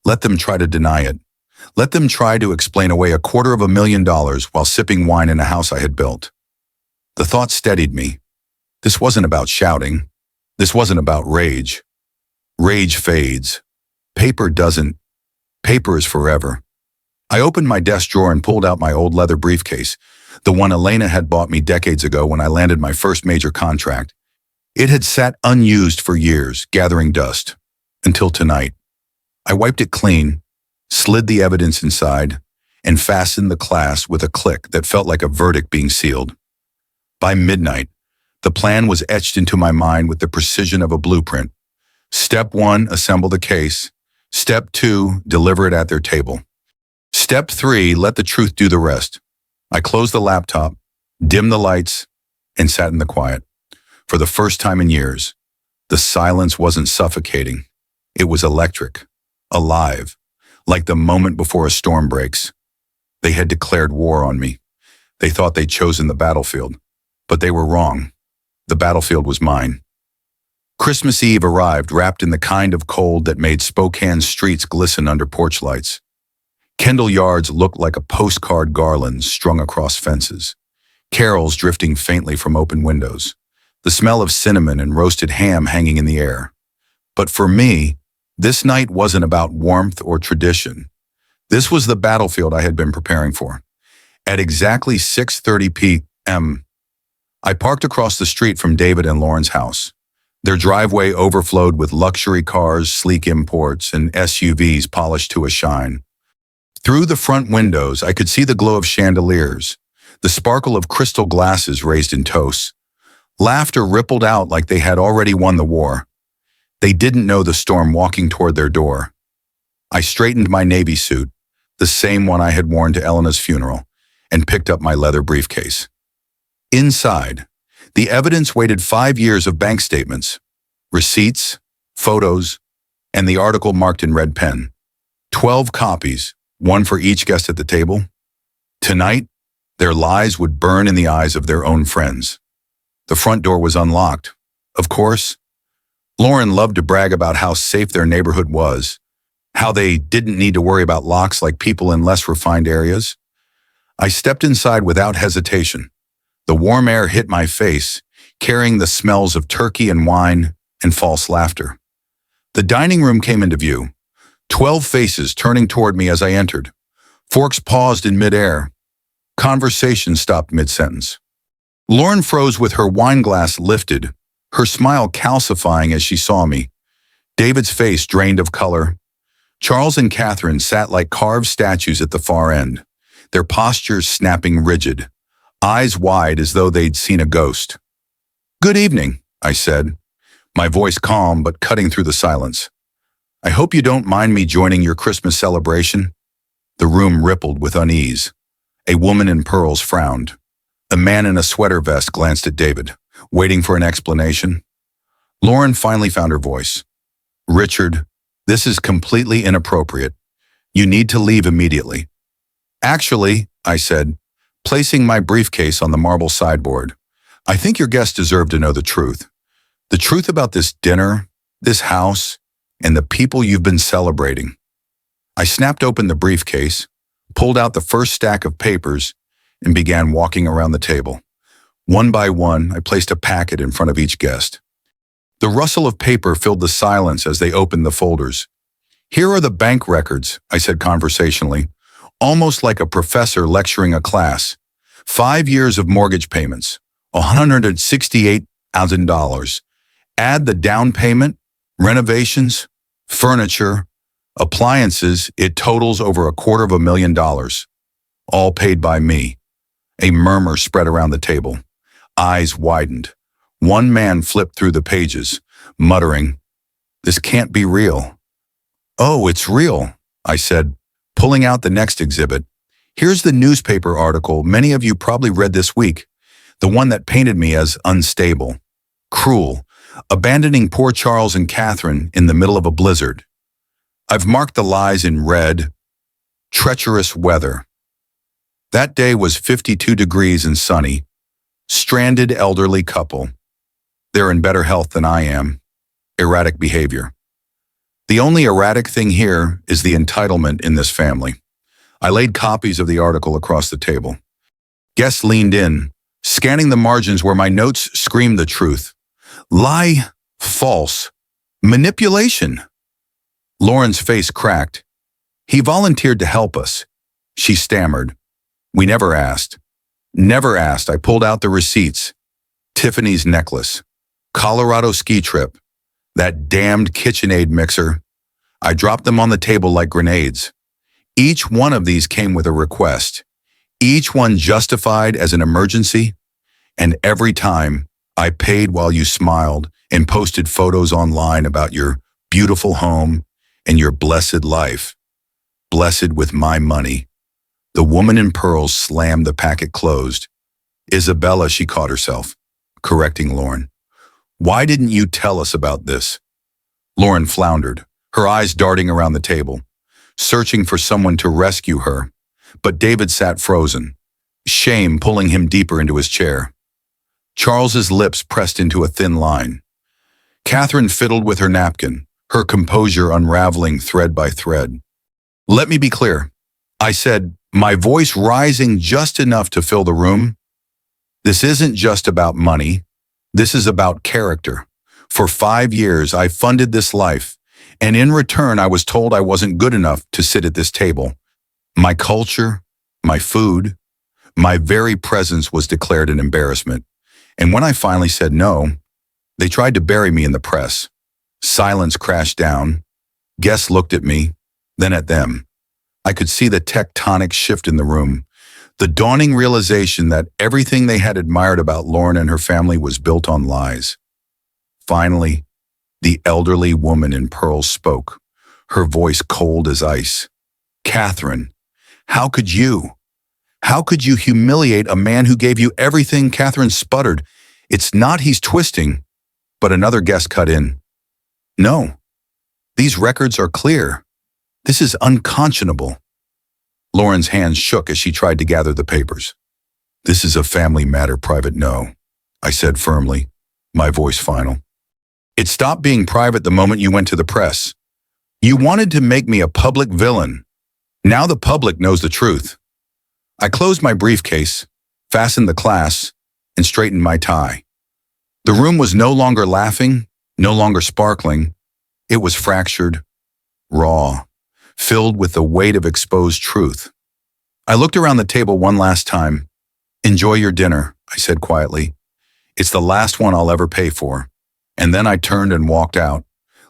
Let them try to deny it. Let them try to explain away $250,000 while sipping wine in a house I had built. The thought steadied me. This wasn't about shouting. This wasn't about rage. Rage fades. Paper doesn't. Paper is forever. I opened my desk drawer and pulled out my old leather briefcase, the one Elena had bought me decades ago when I landed my first major contract. It had sat unused for years, gathering dust, until tonight. I wiped it clean, slid the evidence inside, and fastened the clasp with a click that felt like a verdict being sealed. By midnight, the plan was etched into my mind with the precision of a blueprint. Step 1, assemble the case. Step 2, deliver it at their table. Step 3, let the truth do the rest. I closed the laptop, dimmed the lights, and sat in the quiet. For the first time in years, the silence wasn't suffocating. It was electric, alive, like the moment before a storm breaks. They had declared war on me. They thought they'd chosen the battlefield, but they were wrong. The battlefield was mine. Christmas Eve arrived wrapped in the kind of cold that made Spokane's streets glisten under porch lights. Kendall yards looked like a postcard garland strung across fences, carols drifting faintly from open windows, the smell of cinnamon and roasted ham hanging in the air. But for me, this night wasn't about warmth or tradition. This was the battlefield I had been preparing for. At exactly 6:30 p.m., I parked across the street from David and Lauren's house. Their driveway overflowed with luxury cars, sleek imports, and SUVs polished to a shine. Through the front windows, I could see the glow of chandeliers, the sparkle of crystal glasses raised in toasts. Laughter rippled out like they had already won the war. They didn't know the storm walking toward their door. I straightened my navy suit, the same one I had worn to Elena's funeral, and picked up my leather briefcase. Inside, the evidence weighted 5 years of bank statements, receipts, photos, and the article marked in red pen. 12 copies, one for each guest at the table. Tonight, their lies would burn in the eyes of their own friends. The front door was unlocked. Of course, Lauren loved to brag about how safe their neighborhood was, how they didn't need to worry about locks like people in less refined areas. I stepped inside without hesitation. The warm air hit my face, carrying the smells of turkey and wine and false laughter. The dining room came into view, 12 faces turning toward me as I entered. Forks paused in midair. Conversation stopped mid-sentence. Lauren froze with her wine glass lifted, her smile calcifying as she saw me. David's face drained of color. Charles and Catherine sat like carved statues at the far end, their postures snapping rigid, eyes wide as though they'd seen a ghost. "Good evening," I said, my voice calm but cutting through the silence. "I hope you don't mind me joining your Christmas celebration." The room rippled with unease. A woman in pearls frowned. A man in a sweater vest glanced at David, waiting for an explanation. Lauren finally found her voice. "Richard, this is completely inappropriate. You need to leave immediately." "Actually," I said, placing my briefcase on the marble sideboard, "I think your guests deserve to know the truth. The truth about this dinner, this house, and the people you've been celebrating." I snapped open the briefcase, pulled out the first stack of papers, and began walking around the table. One by one, I placed a packet in front of each guest. The rustle of paper filled the silence as they opened the folders. Here are the bank records, I said conversationally, almost like a professor lecturing a class. 5 years of mortgage payments, $168,000. Add the down payment, renovations, furniture, appliances, it totals over $250,000. All paid by me. A murmur spread around the table. Eyes widened. One man flipped through the pages, muttering, "This can't be real." "Oh, it's real," I said, pulling out the next exhibit. "Here's the newspaper article many of you probably read this week, the one that painted me as unstable, cruel, abandoning poor Charles and Catherine in the middle of a blizzard. I've marked the lies in red, treacherous weather. That day was 52 degrees and sunny. Stranded elderly couple. They're in better health than I am. Erratic behavior. The only erratic thing here is the entitlement in this family." I laid copies of the article across the table. Guests leaned in, scanning the margins where my notes screamed the truth. Lie, false, manipulation. Lauren's face cracked. "He volunteered to help us," she stammered. "We never asked." "Never asked." I pulled out the receipts. Tiffany's necklace. Colorado ski trip. That damned KitchenAid mixer. I dropped them on the table like grenades. Each one of these came with a request. Each one justified as an emergency. And every time, I paid while you smiled and posted photos online about your beautiful home and your blessed life. Blessed with my money. The woman in pearls slammed the packet closed. "Isabella," she caught herself, correcting Lauren. "Why didn't you tell us about this?" Lauren floundered, her eyes darting around the table, searching for someone to rescue her. But David sat frozen, shame pulling him deeper into his chair. Charles's lips pressed into a thin line. Catherine fiddled with her napkin, her composure unraveling thread by thread. "Let me be clear," I said, my voice rising just enough to fill the room. "This isn't just about money. This is about character. For 5 years, I funded this life, and in return, I was told I wasn't good enough to sit at this table. My culture, my food, my very presence was declared an embarrassment. And when I finally said no, they tried to bury me in the press. Silence crashed down. Guests looked at me, then at them. I could see the tectonic shift in the room, the dawning realization that everything they had admired about Lauren and her family was built on lies. Finally, the elderly woman in pearls spoke, her voice cold as ice. "Catherine, how could you? How could you humiliate a man who gave you everything?" Catherine sputtered. "It's not he's twisting." But another guest cut in. "No, these records are clear. This is unconscionable." Lauren's hands shook as she tried to gather the papers. "This is a family matter, private no," I said firmly, my voice final. "It stopped being private the moment you went to the press. You wanted to make me a public villain. Now the public knows the truth." I closed my briefcase, fastened the clasp, and straightened my tie. The room was no longer laughing, no longer sparkling. It was fractured, raw, filled with the weight of exposed truth. I looked around the table one last time. "Enjoy your dinner," I said quietly. "It's the last one I'll ever pay for." And then I turned and walked out,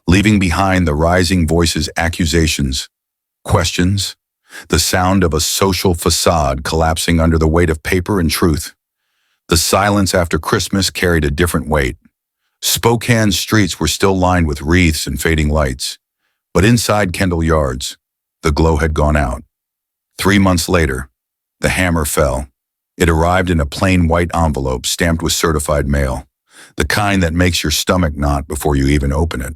leaving behind the rising voices' accusations, questions, the sound of a social facade collapsing under the weight of paper and truth. The silence after Christmas carried a different weight. Spokane's streets were still lined with wreaths and fading lights, but inside Kendall Yards, the glow had gone out. 3 months later, the hammer fell. It arrived in a plain white envelope stamped with certified mail, the kind that makes your stomach knot before you even open it.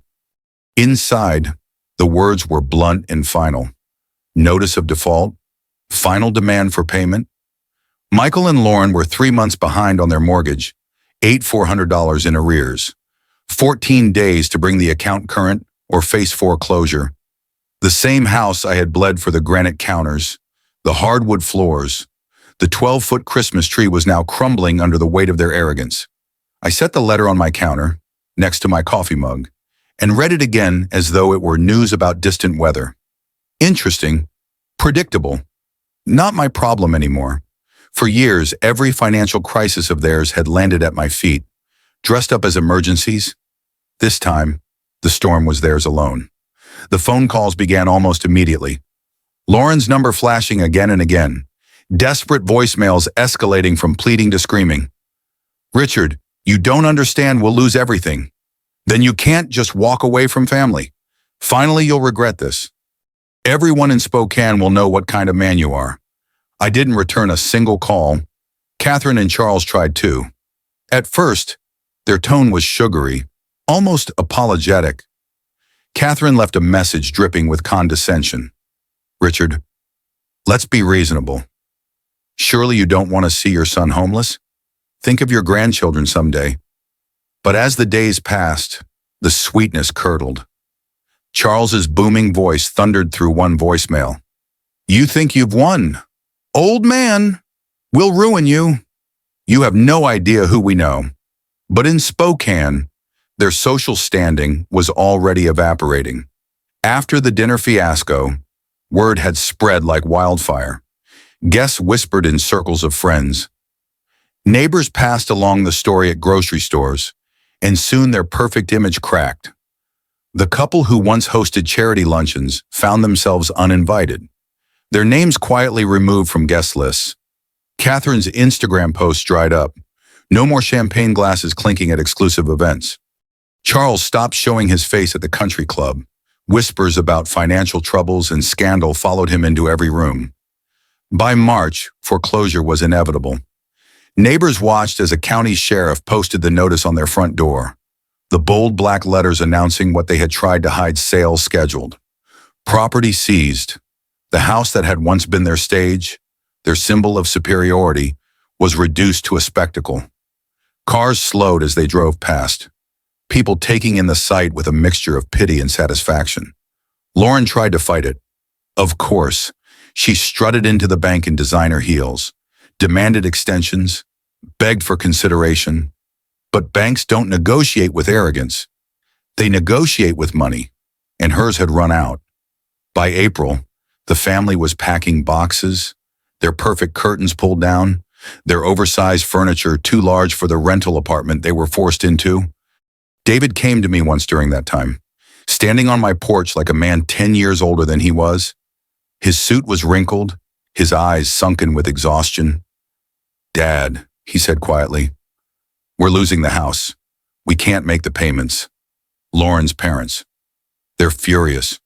Inside, the words were blunt and final. Notice of default, final demand for payment. Michael and Lauren were 3 months behind on their mortgage, $8,400 in arrears, 14 days to bring the account current or face foreclosure. The same house I had bled for the granite counters, the hardwood floors, the 12-foot Christmas tree was now crumbling under the weight of their arrogance. I set the letter on my counter, next to my coffee mug, and read it again as though it were news about distant weather. Interesting, predictable, not my problem anymore. For years, every financial crisis of theirs had landed at my feet, dressed up as emergencies. This time, the storm was theirs alone. The phone calls began almost immediately. Lauren's number flashing again and again. Desperate voicemails escalating from pleading to screaming. "Richard, you don't understand, we'll lose everything. Then you can't just walk away from family. Finally, you'll regret this. Everyone in Spokane will know what kind of man you are." I didn't return a single call. Catherine and Charles tried too. At first, their tone was sugary, almost apologetic. Catherine left a message dripping with condescension. "Richard, let's be reasonable. Surely you don't want to see your son homeless? Think of your grandchildren someday." But as the days passed, the sweetness curdled. Charles's booming voice thundered through one voicemail. "You think you've won? Old man, we'll ruin you. You have no idea who we know." But in Spokane, their social standing was already evaporating. After the dinner fiasco, word had spread like wildfire. Guests whispered in circles of friends. Neighbors passed along the story at grocery stores, and soon their perfect image cracked. The couple who once hosted charity luncheons found themselves uninvited, their names quietly removed from guest lists. Catherine's Instagram posts dried up. No more champagne glasses clinking at exclusive events. Charles stopped showing his face at the country club. Whispers about financial troubles and scandal followed him into every room. By March, foreclosure was inevitable. Neighbors watched as a county sheriff posted the notice on their front door. The bold black letters announcing what they had tried to hide: sales scheduled. Property seized. The house that had once been their stage, their symbol of superiority, was reduced to a spectacle. Cars slowed as they drove past, people taking in the sight with a mixture of pity and satisfaction. Lauren tried to fight it. Of course, she strutted into the bank in designer heels, demanded extensions, begged for consideration. But banks don't negotiate with arrogance. They negotiate with money, and hers had run out. By April, the family was packing boxes, their perfect curtains pulled down, their oversized furniture too large for the rental apartment they were forced into. David came to me once during that time, standing on my porch like a man 10 years older than he was. His suit was wrinkled, his eyes sunken with exhaustion. "Dad," he said quietly, "we're losing the house. We can't make the payments." Lauren's parents. They're furious.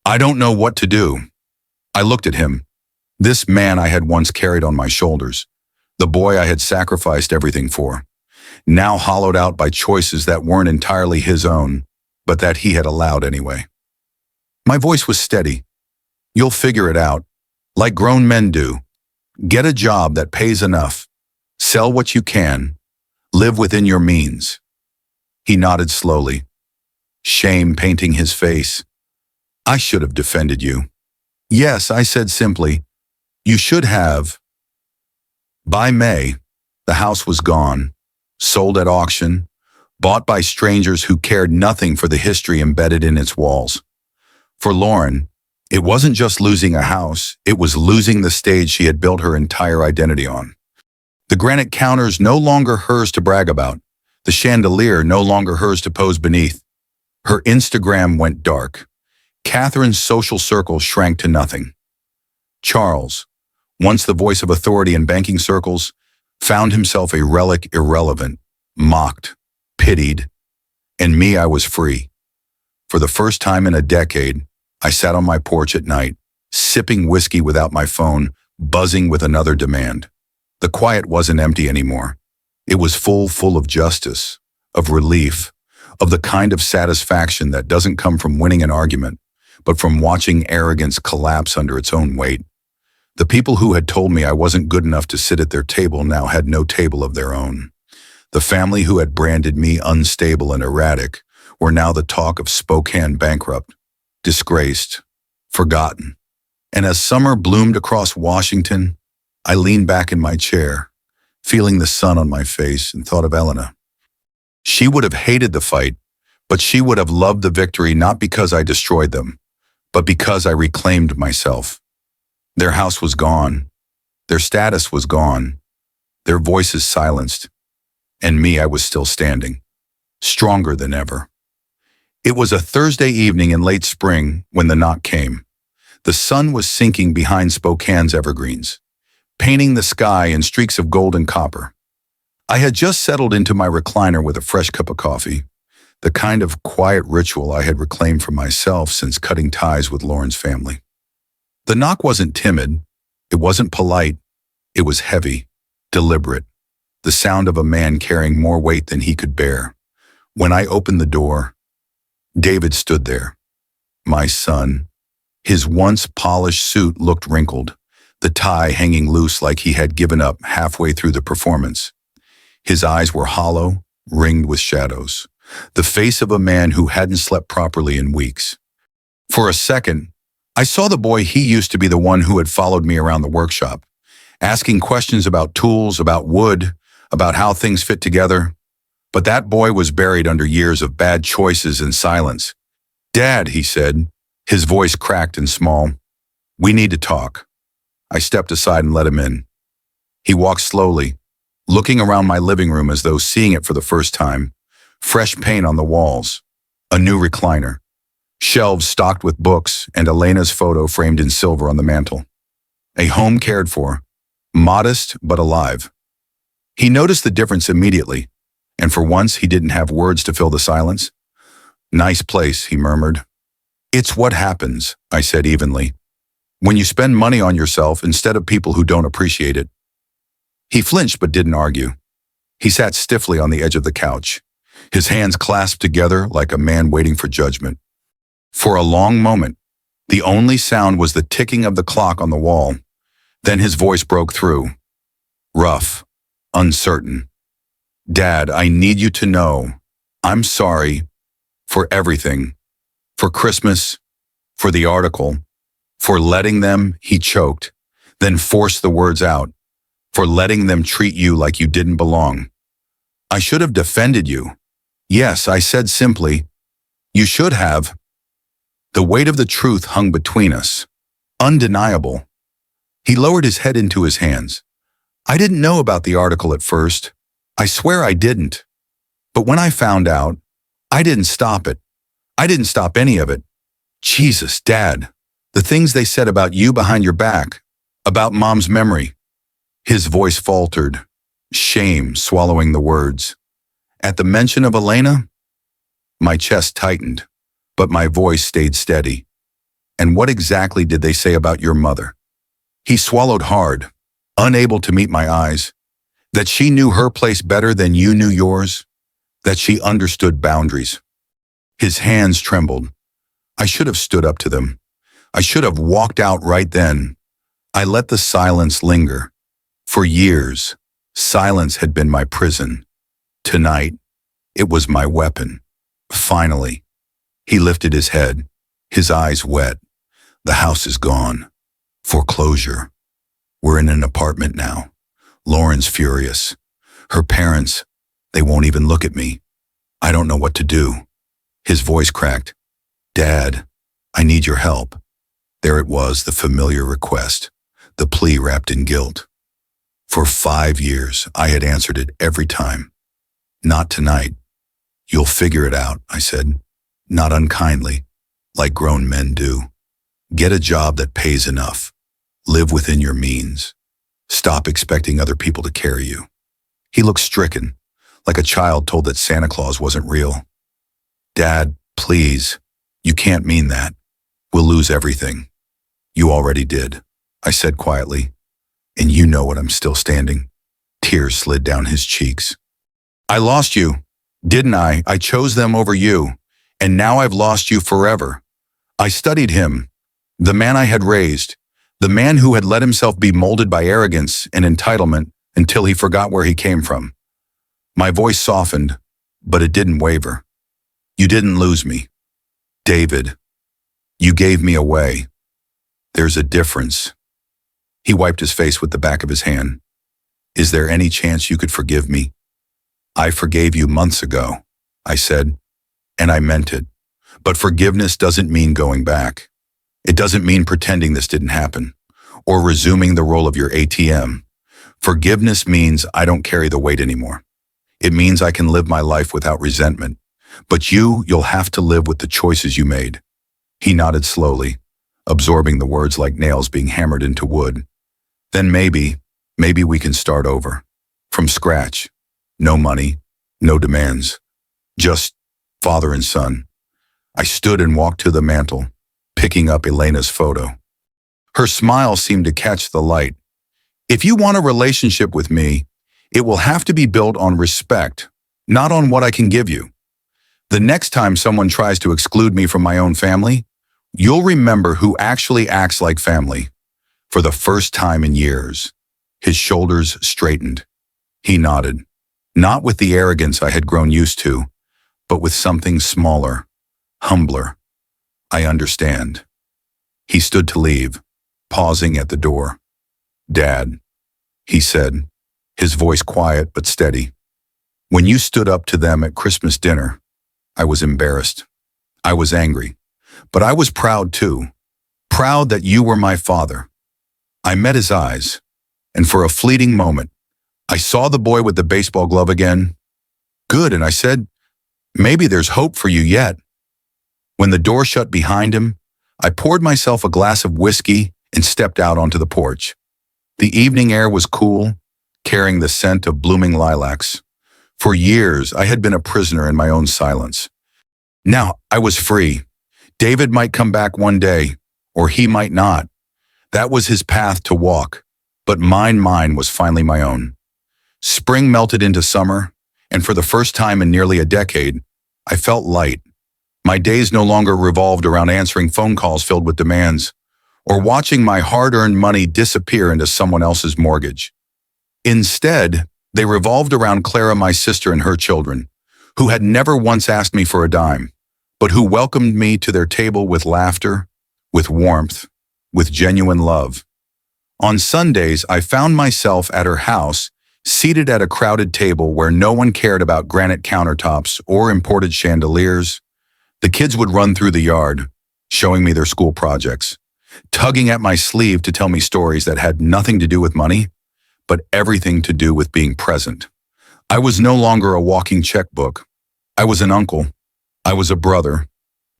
I don't know what to do. I looked at him, this man I had once carried on my shoulders, the boy I had sacrificed everything for, now hollowed out by choices that weren't entirely his own, but that he had allowed anyway. My voice was steady. "You'll figure it out, like grown men do. Get a job that pays enough. Sell what you can. Live within your means." He nodded slowly, shame painting his face. "I should have defended you." "Yes," I said simply. "You should have." By May, the house was gone, sold at auction, bought by strangers who cared nothing for the history embedded in its walls. For Lauren, it wasn't just losing a house, it was losing the stage she had built her entire identity on. The granite counters no longer hers to brag about, the chandelier no longer hers to pose beneath. Her Instagram went dark. Catherine's social circle shrank to nothing. Charles, once the voice of authority in banking circles, found himself a relic irrelevant, mocked, pitied, and me, I was free. For the first time in a decade, I sat on my porch at night, sipping whiskey without my phone, buzzing with another demand. The quiet wasn't empty anymore. It was full of justice, of relief, of the kind of satisfaction that doesn't come from winning an argument, but from watching arrogance collapse under its own weight. The people who had told me I wasn't good enough to sit at their table now had no table of their own. The family who had branded me unstable and erratic were now the talk of Spokane bankrupt, disgraced, forgotten. And as summer bloomed across Washington, I leaned back in my chair, feeling the sun on my face, and thought of Elena. She would have hated the fight, But she would have loved the victory not because I destroyed them, but because I reclaimed myself. Their house was gone. Their status was gone. Their voices silenced. And me, I was still standing, stronger than ever. It was a Thursday evening in late spring when the knock came. The sun was sinking behind Spokane's evergreens, painting the sky in streaks of gold and copper. I had just settled into my recliner with a fresh cup of coffee, the kind of quiet ritual I had reclaimed for myself since cutting ties with Lauren's family. The knock wasn't timid, it wasn't polite, it was heavy, deliberate, the sound of a man carrying more weight than he could bear. When I opened the door, David stood there, my son. His once polished suit looked wrinkled, the tie hanging loose like he had given up halfway through the performance. His eyes were hollow, ringed with shadows, the face of a man who hadn't slept properly in weeks. For a second, I saw the boy he used to be, the one who had followed me around the workshop, asking questions about tools, about wood, about how things fit together. But that boy was buried under years of bad choices and silence. "Dad," he said, his voice cracked and small, "we need to talk." I stepped aside and let him in. He walked slowly, looking around my living room as though seeing it for the first time. Fresh paint on the walls, a new recliner, shelves stocked with books, and Elena's photo framed in silver on the mantel. A home cared for, modest but alive. He noticed the difference immediately, and for once he didn't have words to fill the silence. "Nice place," he murmured. "It's what happens," I said evenly, "when you spend money on yourself instead of people who don't appreciate it." He flinched but didn't argue. He sat stiffly on the edge of the couch, his hands clasped together like a man waiting for judgment. For a long moment, the only sound was the ticking of the clock on the wall. Then his voice broke through, rough, uncertain. "Dad, I need you to know, I'm sorry for everything, for Christmas, for the article, for letting them," he choked, then forced the words out, "for letting them treat you like you didn't belong. I should have defended you. Yes," I said simply, "you should have." The weight of the truth hung between us, undeniable. He lowered his head into his hands. "I didn't know about the article at first. I swear I didn't. But when I found out, I didn't stop it. I didn't stop any of it. Jesus, Dad, the things they said about you behind your back, about Mom's memory." His voice faltered, shame swallowing the words. At the mention of Elena, my chest tightened, but my voice stayed steady. "And what exactly did they say about your mother?" He swallowed hard, unable to meet my eyes. "That she knew her place better than you knew yours? That she understood boundaries." His hands trembled. I should have stood up to them. I should have walked out right then. I let the silence linger. For years, silence had been my prison. Tonight, it was my weapon. Finally, he lifted his head, his eyes wet. "The house is gone. Foreclosure. We're in an apartment now. Lauren's furious. Her parents, they won't even look at me. I don't know what to do." His voice cracked. "Dad, I need your help." There it was, the familiar request, the plea wrapped in guilt. For 5 years, I had answered it every time. "Not tonight. You'll figure it out," I said, not unkindly, like grown men do. "Get a job that pays enough. Live within your means. Stop expecting other people to carry you." He looked stricken, like a child told that Santa Claus wasn't real. "Dad, please, you can't mean that. We'll lose everything." "You already did," I said quietly. "And you know it, I'm still standing." Tears slid down his cheeks. "I lost you, didn't I? I chose them over you. And now I've lost you forever." I studied him, the man I had raised, the man who had let himself be molded by arrogance and entitlement until he forgot where he came from. My voice softened, but it didn't waver. "You didn't lose me, David. You gave me away. There's a difference." He wiped his face with the back of his hand. "Is there any chance you could forgive me?" "I forgave you months ago," I said. and I meant it. But forgiveness doesn't mean going back. It doesn't mean pretending this didn't happen, or resuming the role of your ATM. Forgiveness means I don't carry the weight anymore. It means I can live my life without resentment. But you'll have to live with the choices you made. He nodded slowly, absorbing the words like nails being hammered into wood. Then maybe we can start over. From scratch. No money, no demands. Just father and son. I stood and walked to the mantel, picking up Elena's photo. Her smile seemed to catch the light. If you want a relationship with me, it will have to be built on respect, not on what I can give you. The next time someone tries to exclude me from my own family, you'll remember who actually acts like family. For the first time in years, his shoulders straightened. He nodded, not with the arrogance I had grown used to, but with something smaller, humbler. I understand. He stood to leave, pausing at the door. Dad, he said, his voice quiet but steady. When you stood up to them at Christmas dinner, I was embarrassed. I was angry. But I was proud too. Proud that you were my father. I met his eyes, and for a fleeting moment, I saw the boy with the baseball glove again. Good, and I said, maybe there's hope for you yet. When the door shut behind him, I poured myself a glass of whiskey and stepped out onto the porch. The evening air was cool, carrying the scent of blooming lilacs. For years, I had been a prisoner in my own silence. Now, I was free. David might come back one day, or he might not. That was his path to walk, but mine was finally my own. Spring melted into summer, and for the first time in nearly a decade, I felt light. My days no longer revolved around answering phone calls filled with demands, or watching my hard-earned money disappear into someone else's mortgage. Instead, they revolved around Clara, my sister, and her children, who had never once asked me for a dime, but who welcomed me to their table with laughter, with warmth, with genuine love. On Sundays, I found myself at her house, seated at a crowded table where no one cared about granite countertops or imported chandeliers. The kids would run through the yard, showing me their school projects, tugging at my sleeve to tell me stories that had nothing to do with money, but everything to do with being present. I was no longer a walking checkbook. I was an uncle. I was a brother.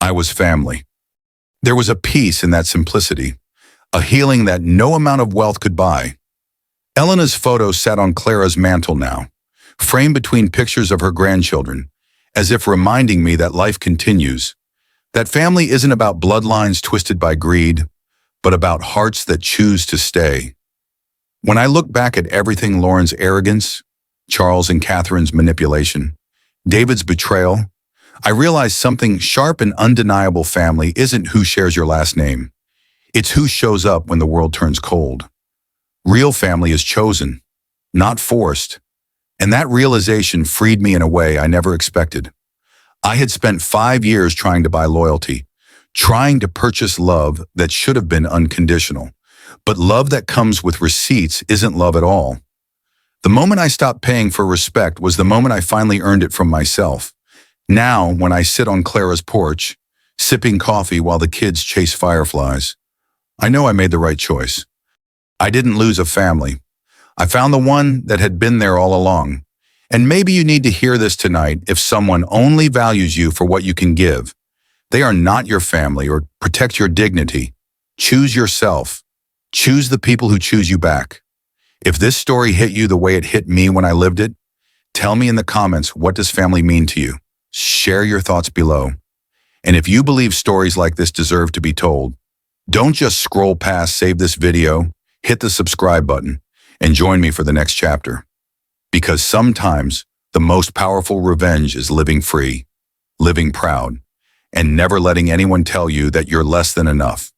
I was family. There was a peace in that simplicity, a healing that no amount of wealth could buy. Elena's photo sat on Clara's mantel now, framed between pictures of her grandchildren, as if reminding me that life continues, that family isn't about bloodlines twisted by greed, but about hearts that choose to stay. When I look back at everything, Lauren's arrogance, Charles and Catherine's manipulation, David's betrayal, I realize something sharp and undeniable. Family isn't who shares your last name. It's who shows up when the world turns cold. Real family is chosen, not forced. And that realization freed me in a way I never expected. I had spent 5 years trying to buy loyalty, trying to purchase love that should have been unconditional. But love that comes with receipts isn't love at all. The moment I stopped paying for respect was the moment I finally earned it from myself. Now, when I sit on Clara's porch, sipping coffee while the kids chase fireflies, I know I made the right choice. I didn't lose a family. I found the one that had been there all along. And maybe you need to hear this tonight. If someone only values you for what you can give, they are not your family. Or protect your dignity. Choose yourself. Choose the people who choose you back. If this story hit you the way it hit me when I lived it, tell me in the comments, what does family mean to you? Share your thoughts below. And if you believe stories like this deserve to be told, don't just scroll past, save this video, hit the subscribe button, and join me for the next chapter. Because sometimes the most powerful revenge is living free, living proud, and never letting anyone tell you that you're less than enough.